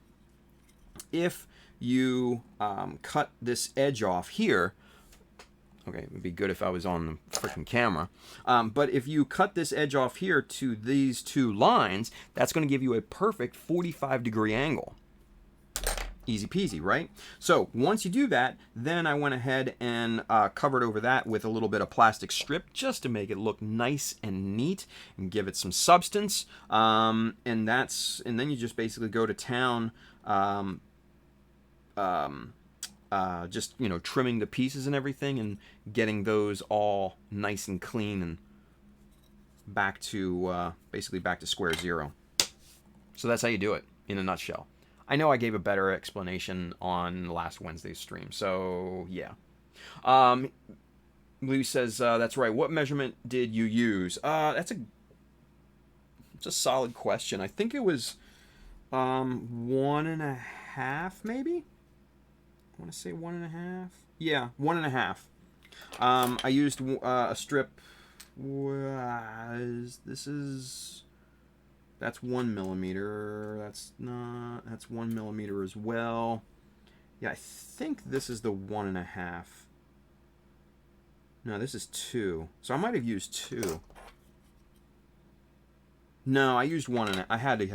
if you cut this edge off here. Okay, it would be good if I was on the freaking camera. But if you cut this edge off here to these two lines, that's going to give you a perfect 45-degree angle. Easy peasy, right? So once you do that, then I went ahead and covered over that with a little bit of plastic strip just to make it look nice and neat and give it some substance. And then you just basically go to town. Just, you know, trimming the pieces and everything and getting those all nice and clean and back to basically back to square zero. So that's how you do it in a nutshell. I know I gave a better explanation on last Wednesday's stream, so yeah. Lou says, that's right. What measurement did you use? It's a solid question. I think it was 1.5 maybe? I want to say 1.5. Yeah, 1.5. I used a strip. That's 1 millimeter. That's 1 millimeter as well. Yeah, I think this is the 1.5. No, this is 2. So I might have used 2. No, I used 1.5. I had to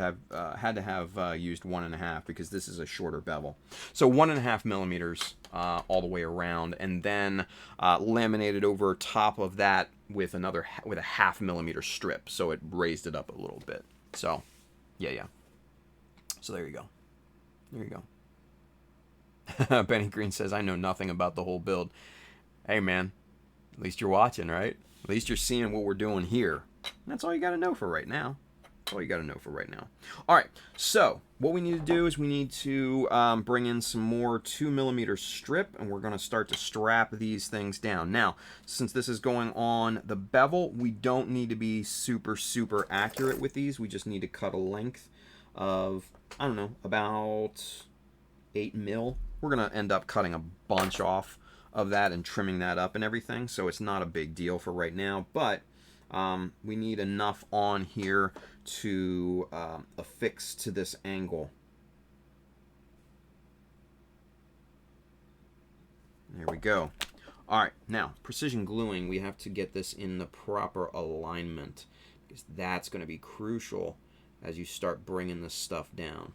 have used 1.5 because this is a shorter bevel. So 1.5 millimeters all the way around, and then laminated over top of that with a 0.5 millimeter strip, so it raised it up a little bit. So, yeah. So there you go. There you go. Benny Green says, "I know nothing about the whole build." Hey, man. At least you're watching, right? At least you're seeing what we're doing here. That's all you got to know for right now. That's all you got to know for right now. All right, so what we need to do is we need to bring in some more 2 millimeter strip, and we're going to start to strap these things down. Now, since this is going on the bevel, we don't need to be super accurate with these. We just need to cut a length of, I don't know, about 8 mil. We're going to end up cutting a bunch off of that and trimming that up and everything, so it's not a big deal for right now, but we need enough on here to affix to this angle. There we go. All right, now precision gluing, we have to get this in the proper alignment because that's going to be crucial as you start bringing this stuff down.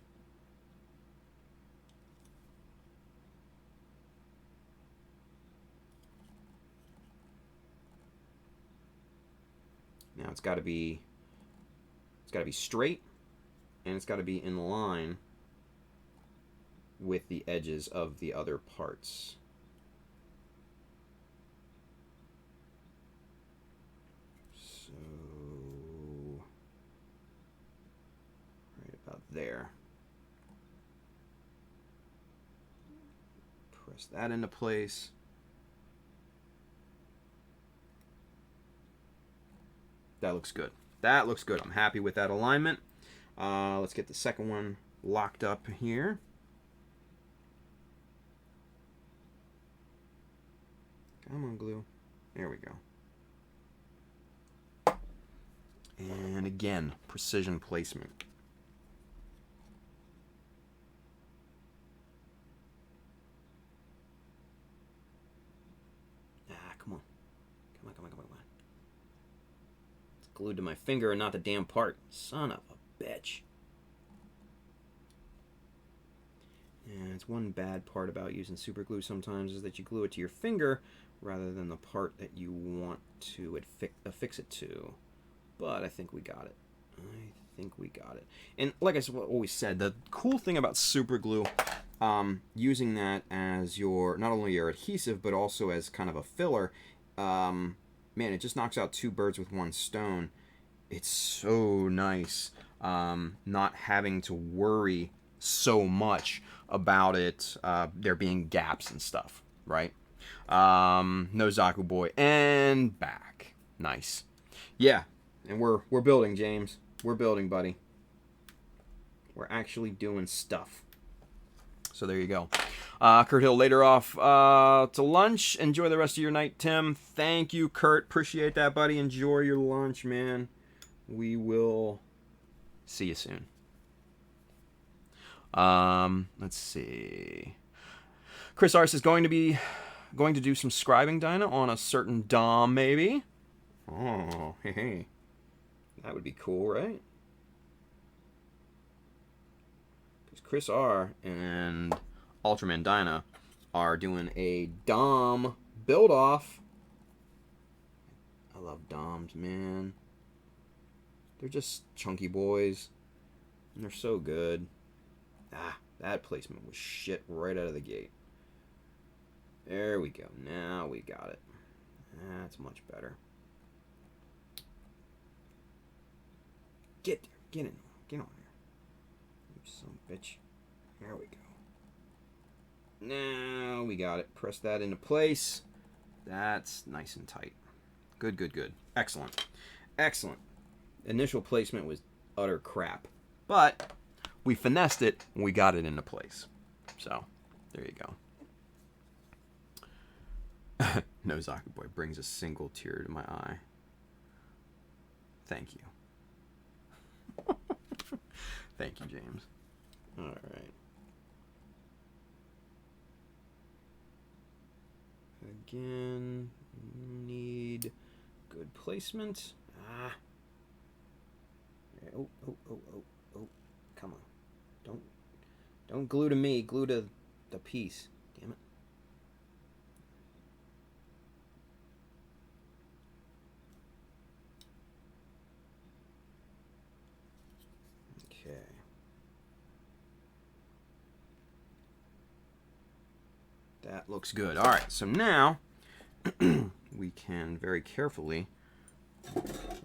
Now it's got to be straight, and it's got to be in line with the edges of the other parts. So right about there. Press that into place. That looks good. That looks good. I'm happy with that alignment. Let's get the second one locked up here. Come on, glue. There we go. And again, precision placement. Come on. Glued to my finger and not the damn part. Son of a bitch. And it's one bad part about using super glue sometimes is that you glue it to your finger rather than the part that you want to affix it to. But I think we got it. And like I always said, the cool thing about super glue, using that as your, not only your adhesive, but also as kind of a filler, man, it just knocks out two birds with one stone. It's so nice not having to worry so much about it there being gaps and stuff, right? No Zaku boy, and back. Nice. Yeah, and we're building, James. We're building, buddy. We're actually doing stuff. So there you go. Kurt Hill later off to lunch. Enjoy the rest of your night, Tim. Thank you, Kurt. Appreciate that, buddy. Enjoy your lunch, man. We will see you soon. Let's see. Chris Ars is going to do some scribing, Dinah, on a certain Dom, maybe. Oh, hey. That would be cool, right? Because Chris R and Ultraman Dinah are doing a Dom build-off. I love Doms, man. They're just chunky boys. And they're so good. Ah, that placement was shit right out of the gate. There we go. Now we got it. That's much better. Get there. Get in. Get on there. You son of a bitch. There we go. Now we got it. Press that into place. That's nice and tight. Good, good, good. Excellent. Excellent. Initial placement was utter crap. But we finessed it and we got it into place. So, there you go. No Zaku boy brings a single tear to my eye. Thank you. Thank you, James. All right. Again, need good placement. Ah. Oh, oh, oh, oh, oh. Come on. Don't glue to me. Glue to the piece. Damn it. Okay. That looks good. All right, so now we can very carefully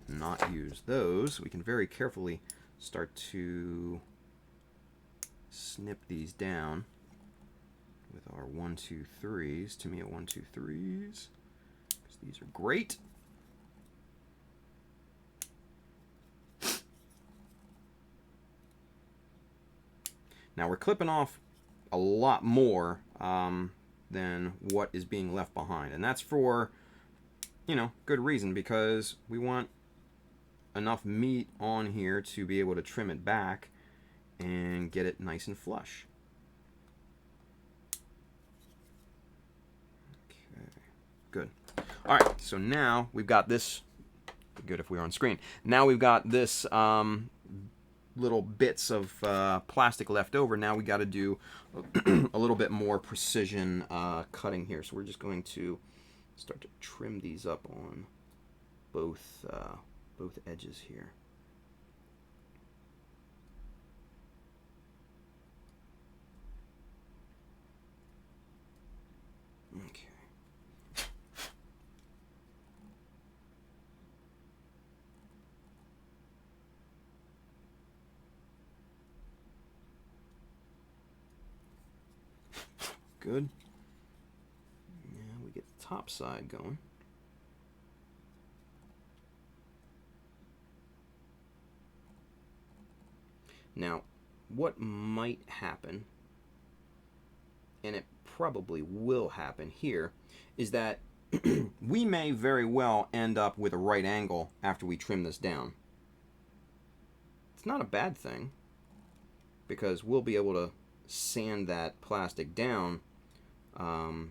not use those. We can very carefully start to snip these down with our 1, 2, 3s. Tamiya 1, 2, 3s. Because these are great. Now we're clipping off a lot more than what is being left behind. And that's for, you know, good reason, because we want enough meat on here to be able to trim it back and get it nice and flush. Okay, good. All right, so now we've got this. Good if we were on screen. Now we've got this little bits of plastic left over. Now we got to do a little bit more precision cutting here. So we're just going to start to trim these up on both edges here. Okay. Good. Now we get the top side going. Now, what might happen, and it probably will happen here, is that we may very well end up with a right angle after we trim this down. It's not a bad thing, because we'll be able to sand that plastic down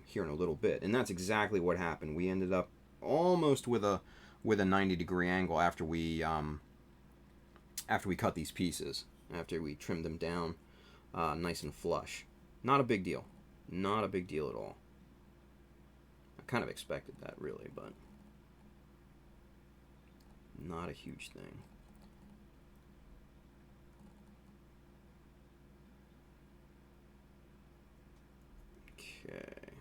here in a little bit. And that's exactly what happened. We ended up almost with a 90-degree angle after we cut these pieces, after we trimmed them down nice and flush. Not a big deal. Not a big deal at all. I kind of expected that, really, but not a huge thing. Okay.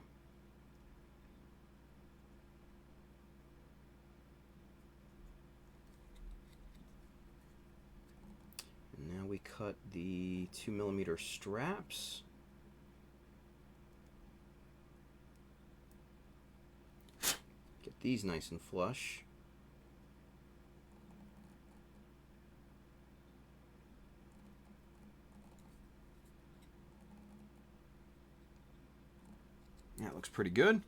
And now we cut the 2mm straps. Get these nice and flush. That looks pretty good.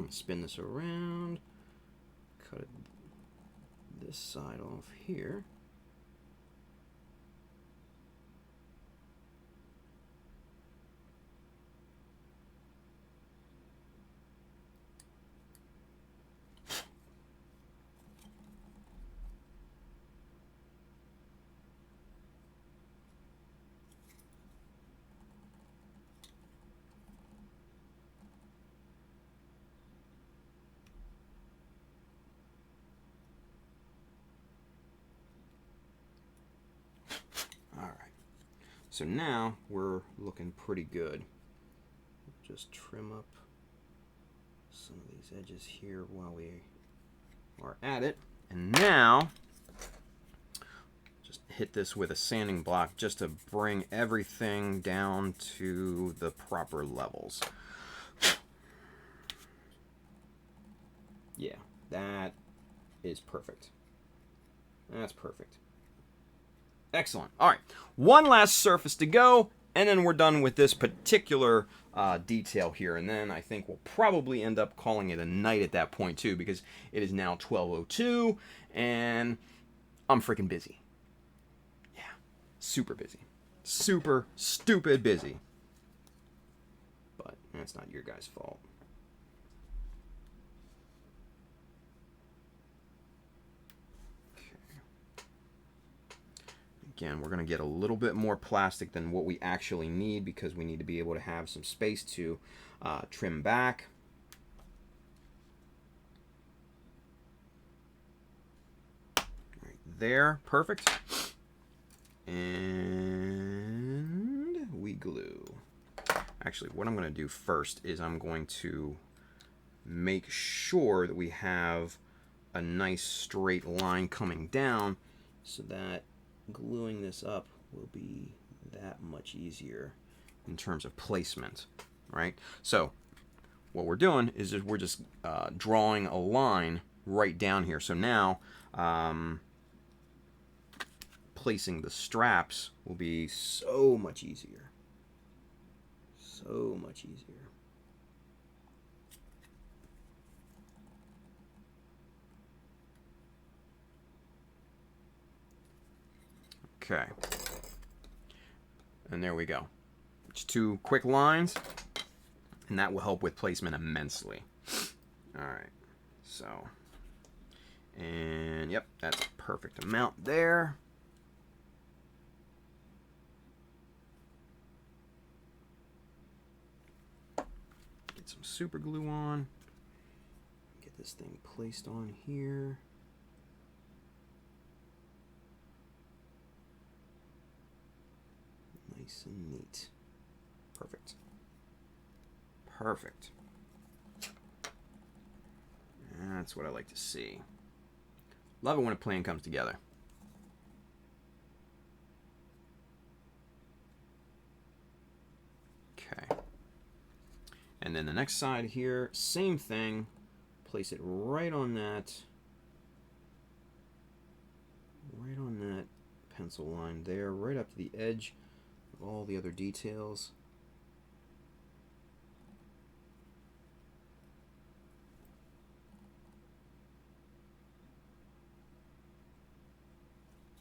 Spin this around. Cut it this side off here. So now we're looking pretty good. Just trim up some of these edges here while we are at it. And now, just hit this with a sanding block just to bring everything down to the proper levels. Yeah, that is perfect. That's perfect. Excellent. All right, one last surface to go, and then we're done with this particular detail here. And then I think we'll probably end up calling it a night at that point too, because it is now 12:02, and I'm freaking busy. Yeah, super busy. Super stupid busy. But that's not your guys' fault. Again, we're going to get a little bit more plastic than what we actually need because we need to be able to have some space to trim back. Right there, perfect. And we glue. Actually, what I'm going to do first is I'm going to make sure that we have a nice straight line coming down so that gluing this up will be that much easier in terms of placement, right? So what we're doing is we're just drawing a line right down here. So now placing the straps will be so much easier. So much easier. Okay. And there we go. Just 2 quick lines, and that will help with placement immensely. All right. So, and yep, that's a perfect amount there. Get some super glue on. Get this thing placed on here. Nice and neat. Perfect. Perfect. That's what I like to see. Love it when a plan comes together. Okay. And then the next side here, same thing. Place it right on that pencil line there, right up to the edge of all the other details.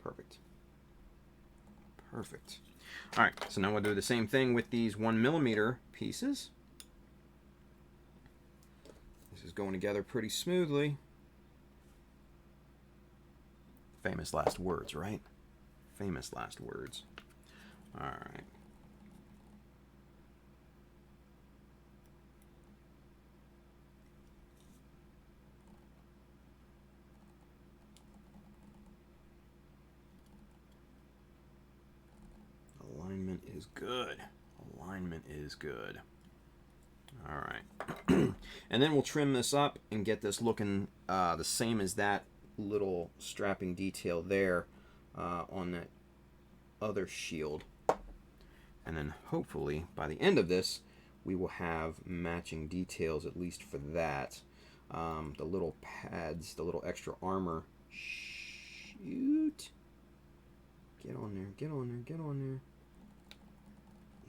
Perfect. Perfect. All right, so now we'll do the same thing with these 1mm pieces. This is going together pretty smoothly. Famous last words, right? Famous last words. All right. is good. Alignment is good. All right. And then we'll trim this up and get this looking the same as that little strapping detail there on that other shield. And then hopefully by the end of this, we will have matching details, at least for that. The little pads, the little extra armor. Shoot. Get on there, get on there, get on there.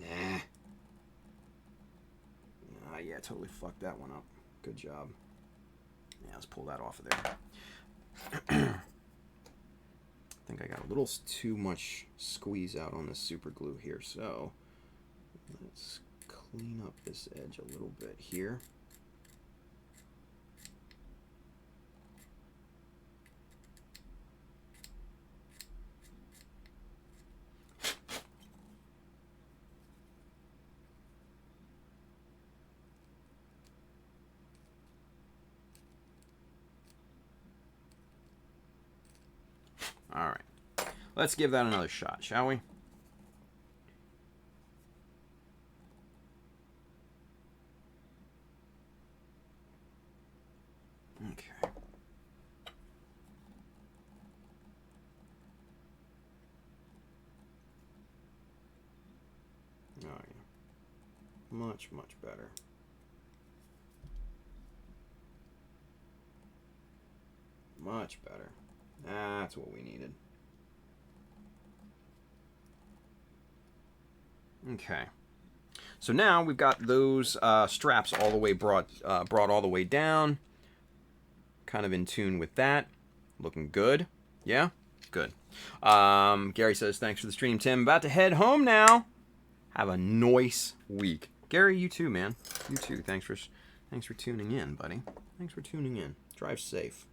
Nah. Yeah, totally fucked that one up. Good job. Yeah, let's pull that off of there. I think I got a little too much squeeze out on the super glue here, so let's clean up this edge a little bit here. All right, let's give that another shot, shall we? Okay. Oh, yeah. Much, much better. Much better. That's what we needed. Okay. So now we've got those straps all the way brought all the way down. Kind of in tune with that. Looking good. Yeah? Good. Gary says, thanks for the stream, Tim. About to head home now. Have a nice week. Gary, you too, man. You too. Thanks for tuning in, buddy. Thanks for tuning in. Drive safe.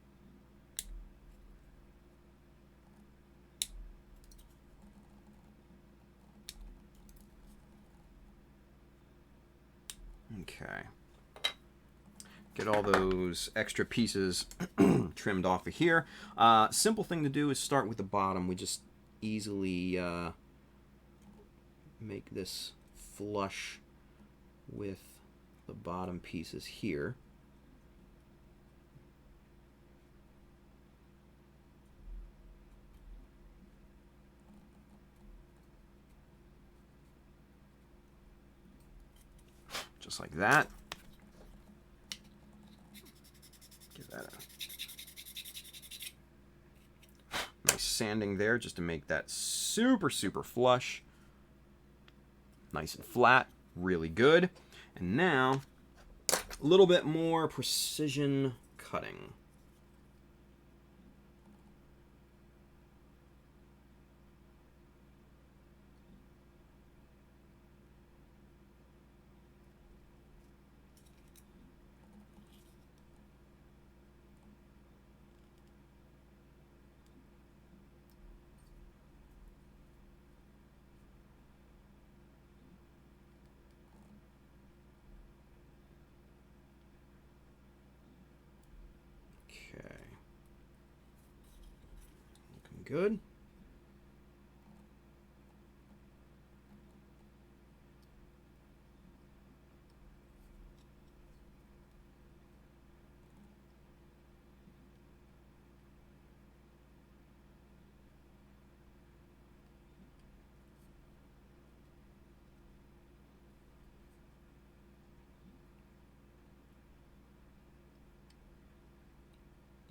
Okay. Get all those extra pieces trimmed off of here. Simple thing to do is start with the bottom. We just easily make this flush with the bottom pieces here. Just like that. Give that a nice sanding there just to make that super, super flush. Nice and flat. Really good. And now, a little bit more precision cutting. Good.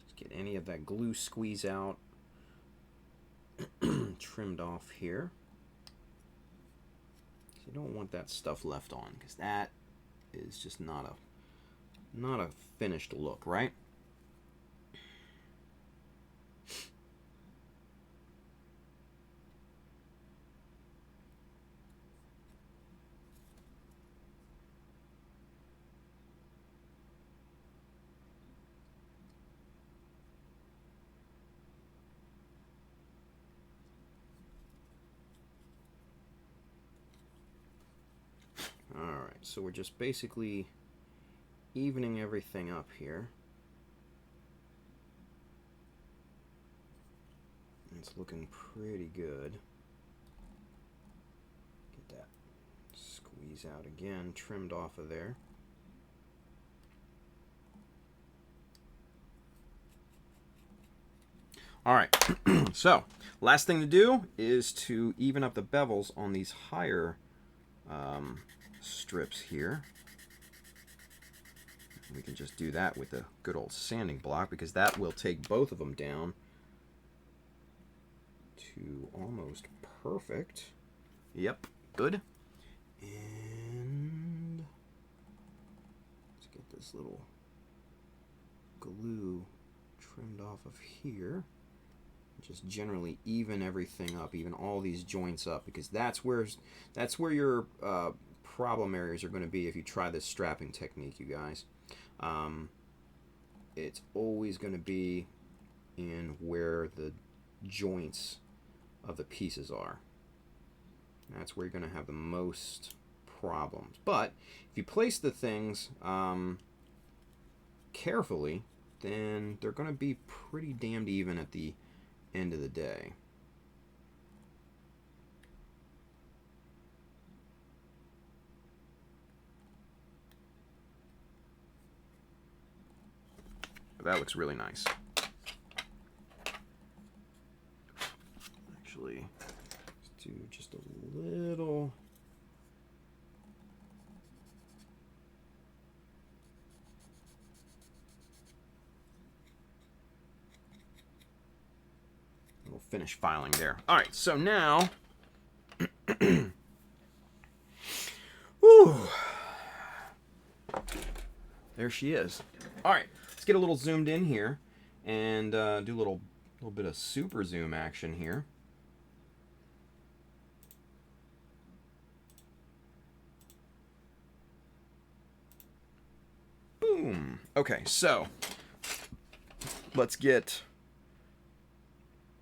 Just get any of that glue squeeze out. Trimmed off here. So you don't want that stuff left on because that is just not a finished look, right? Alright, so we're just basically evening everything up here. It's looking pretty good. Get that Squeeze out again, trimmed off of there. All right, so last thing to do is to even up the bevels on these higher strips here. We can just do that with a good old sanding block because that will take both of them down to almost perfect. Yep, good. And let's get this little glue trimmed off of here. Just generally even everything up, even all these joints up, because that's where your problem areas are going to be if you try this strapping technique, you guys. It's always going to be in where the joints of the pieces are. That's where you're going to have the most problems. But if you place the things carefully, then they're going to be pretty damned even at the end of the day. That looks really nice. Actually, let's do just a little. Little finish filing there. All right, so now. Whew. There she is. All right. Let's get a little zoomed in here and do a little bit of super zoom action here. Boom. Okay, so let's get.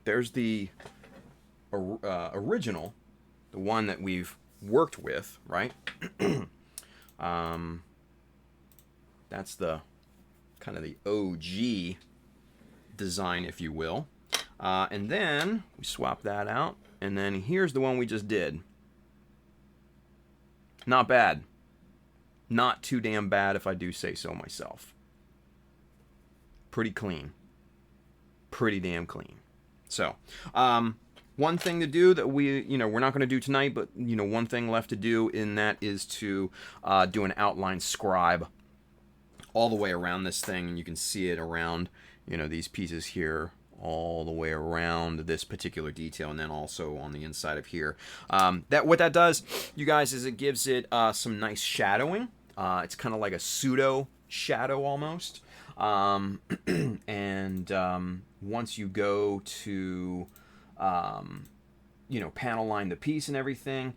There's the original, the one that we've worked with, right? That's the kind of the OG design, if you will. And then we swap that out. And then here's the one we just did. Not bad. Not too damn bad if I do say so myself. Pretty clean. Pretty damn clean. So, one thing to do that we're not going to do tonight, but, one thing left to do in that is to do an outline scribe all the way around this thing, and you can see it around, these pieces here, all the way around this particular detail, and then also on the inside of here. What that does, you guys, is it gives it some nice shadowing. It's kind of like a pseudo shadow almost. And once you go to, panel line the piece and everything,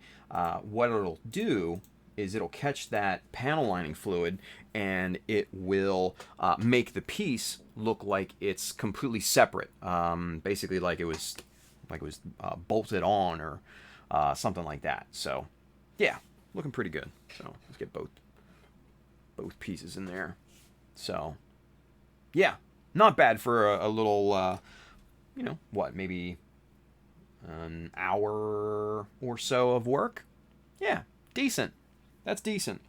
what it'll do is it'll catch that panel lining fluid and it will make the piece look like it's completely separate, basically like it was bolted on or something like that. So yeah, looking pretty good. So let's get both pieces in there. So yeah, not bad for a little maybe an hour or so of work. Yeah, decent. That's decent.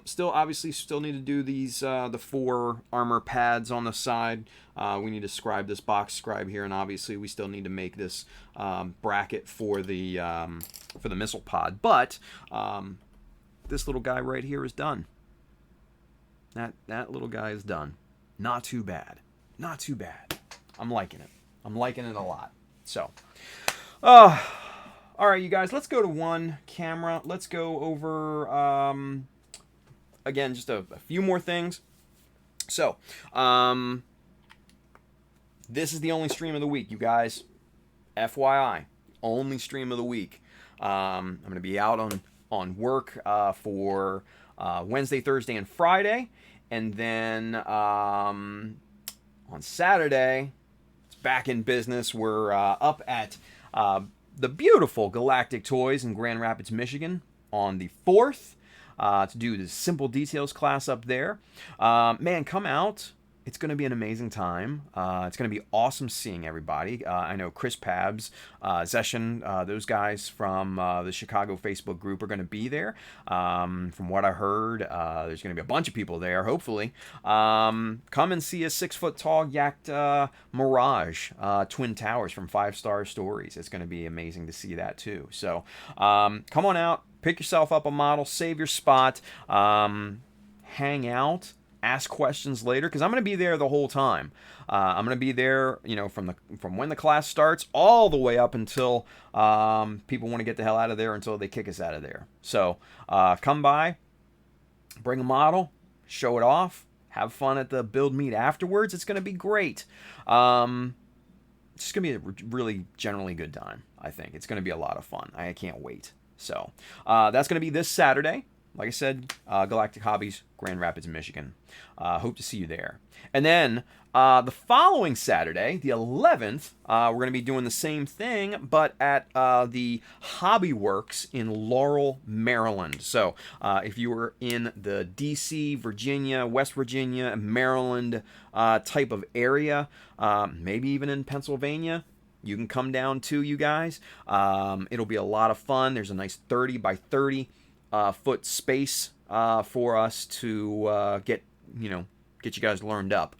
Still need to do these the 4 armor pads on the side. We need to scribe this box scribe here, and obviously we still need to make this bracket for the missile pod. But this little guy right here is done. That little guy is done. Not too bad. Not too bad. I'm liking it. I'm liking it a lot. So, all right, you guys, let's go to one camera. Let's go over, again, just a few more things. So, this is the only stream of the week, you guys. FYI, only stream of the week. I'm going to be out on work for Wednesday, Thursday, and Friday. And then on Saturday, it's back in business. We're up at the beautiful Galactic Toys in Grand Rapids, Michigan on the 4th to do the Simple Details class up there. Man, come out. it's going to be an amazing time. It's going to be awesome seeing everybody. I know Chris Pabs, Zeshin, those guys from the Chicago Facebook group are going to be there. From what I heard, there's going to be a bunch of people there, hopefully. Come and see a 6-foot-tall yacht Mirage Twin Towers from 5 Star Stories. It's going to be amazing to see that, too. So come on out, pick yourself up a model, save your spot, hang out, ask questions later, because I'm going to be there the whole time. I'm going to be there, from when the class starts all the way up until people want to get the hell out of there, until they kick us out of there. So come by, bring a model, show it off, have fun at the build meet afterwards. It's going to be great. It's just going to be a really generally good time, I think. It's going to be a lot of fun. I can't wait. So that's going to be this Saturday. Like I said, Galactic Hobbies, Grand Rapids, Michigan. Hope to see you there. And then the following Saturday, the 11th, we're going to be doing the same thing, but at the Hobby Works in Laurel, Maryland. So if you were in the D.C., Virginia, West Virginia, Maryland type of area, maybe even in Pennsylvania, you can come down too, you guys. It'll be a lot of fun. There's a nice 30 by 30 foot space for us to get you guys learned up.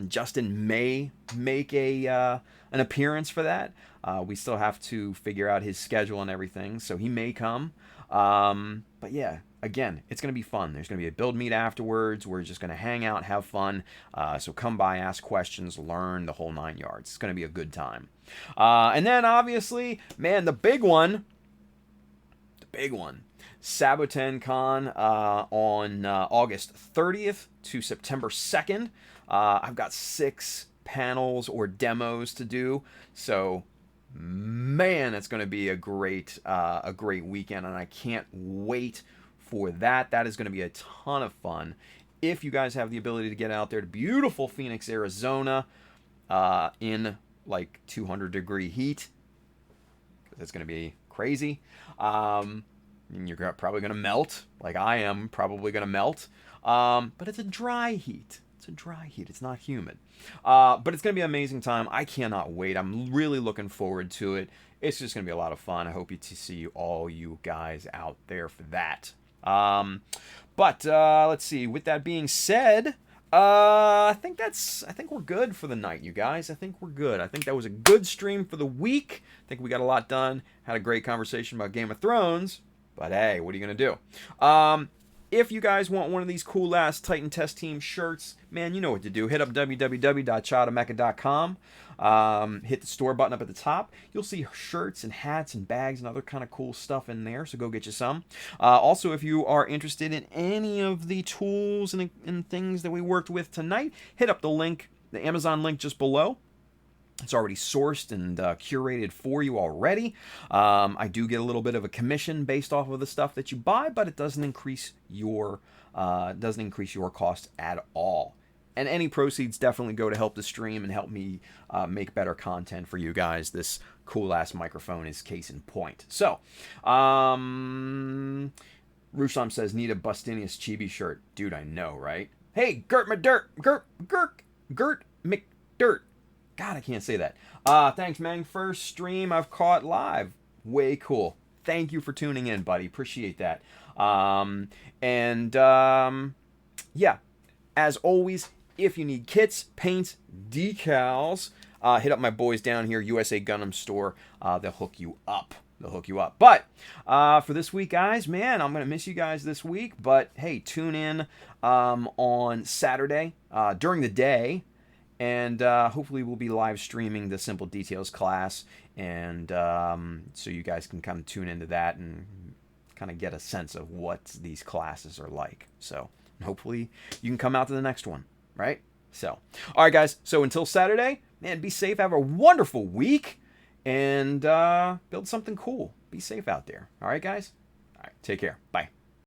Justin may make an appearance for that. We still have to figure out his schedule and everything, so he may come. But yeah, again, it's going to be fun. There's going to be a build meet afterwards. We're just going to hang out, have fun. So come by, ask questions, learn the whole 9 yards. It's going to be a good time. And then obviously, man, the big one, Saboten Con on August 30th to September 2nd. I've got 6 panels or demos to do, so man, it's going to be a great weekend, and I can't wait for that. That is going to be a ton of fun. If you guys have the ability to get out there to beautiful Phoenix, Arizona, in like 200-degree heat, because it's going to be crazy. And you're probably going to melt, like I am probably going to melt. But it's a dry heat. It's not humid. But it's going to be an amazing time. I cannot wait. I'm really looking forward to it. It's just going to be a lot of fun. I hope to see all you guys out there for that. But let's see. With that being said, I think we're good for the night, you guys. I think we're good. I think that was a good stream for the week. I think we got a lot done. Had a great conversation about Game of Thrones. But hey, what are you going to do? If you guys want one of these cool-ass Titan Test Team shirts, man, you know what to do. Hit up www.childofmecha.com. Hit the store button up at the top. You'll see shirts and hats and bags and other kind of cool stuff in there, so go get you some. Also, if you are interested in any of the tools and things that we worked with tonight, hit up the link, the Amazon link just below. It's already sourced and curated for you already. I do get a little bit of a commission based off of the stuff that you buy, but it doesn't increase your cost at all. And any proceeds definitely go to help the stream and help me make better content for you guys. This cool ass microphone is case in point. So, Rusham says need a Bustinius Chibi shirt, dude. I know, right? Hey, Gert McDirt. God, I can't say that. Thanks, man. First stream I've caught live. Way cool. Thank you for tuning in, buddy. Appreciate that. Yeah, as always, if you need kits, paints, decals, hit up my boys down here, USA Gundam Store. They'll hook you up. But for this week, guys, man, I'm going to miss you guys this week. But, hey, tune in on Saturday during the day. And hopefully we'll be live streaming the Simple Details class, and so you guys can kind of tune into that and kind of get a sense of what these classes are like. So hopefully you can come out to the next one, right? So, all right, guys. So until Saturday, man, be safe. Have a wonderful week, and build something cool. Be safe out there. All right, guys? All right, take care. Bye.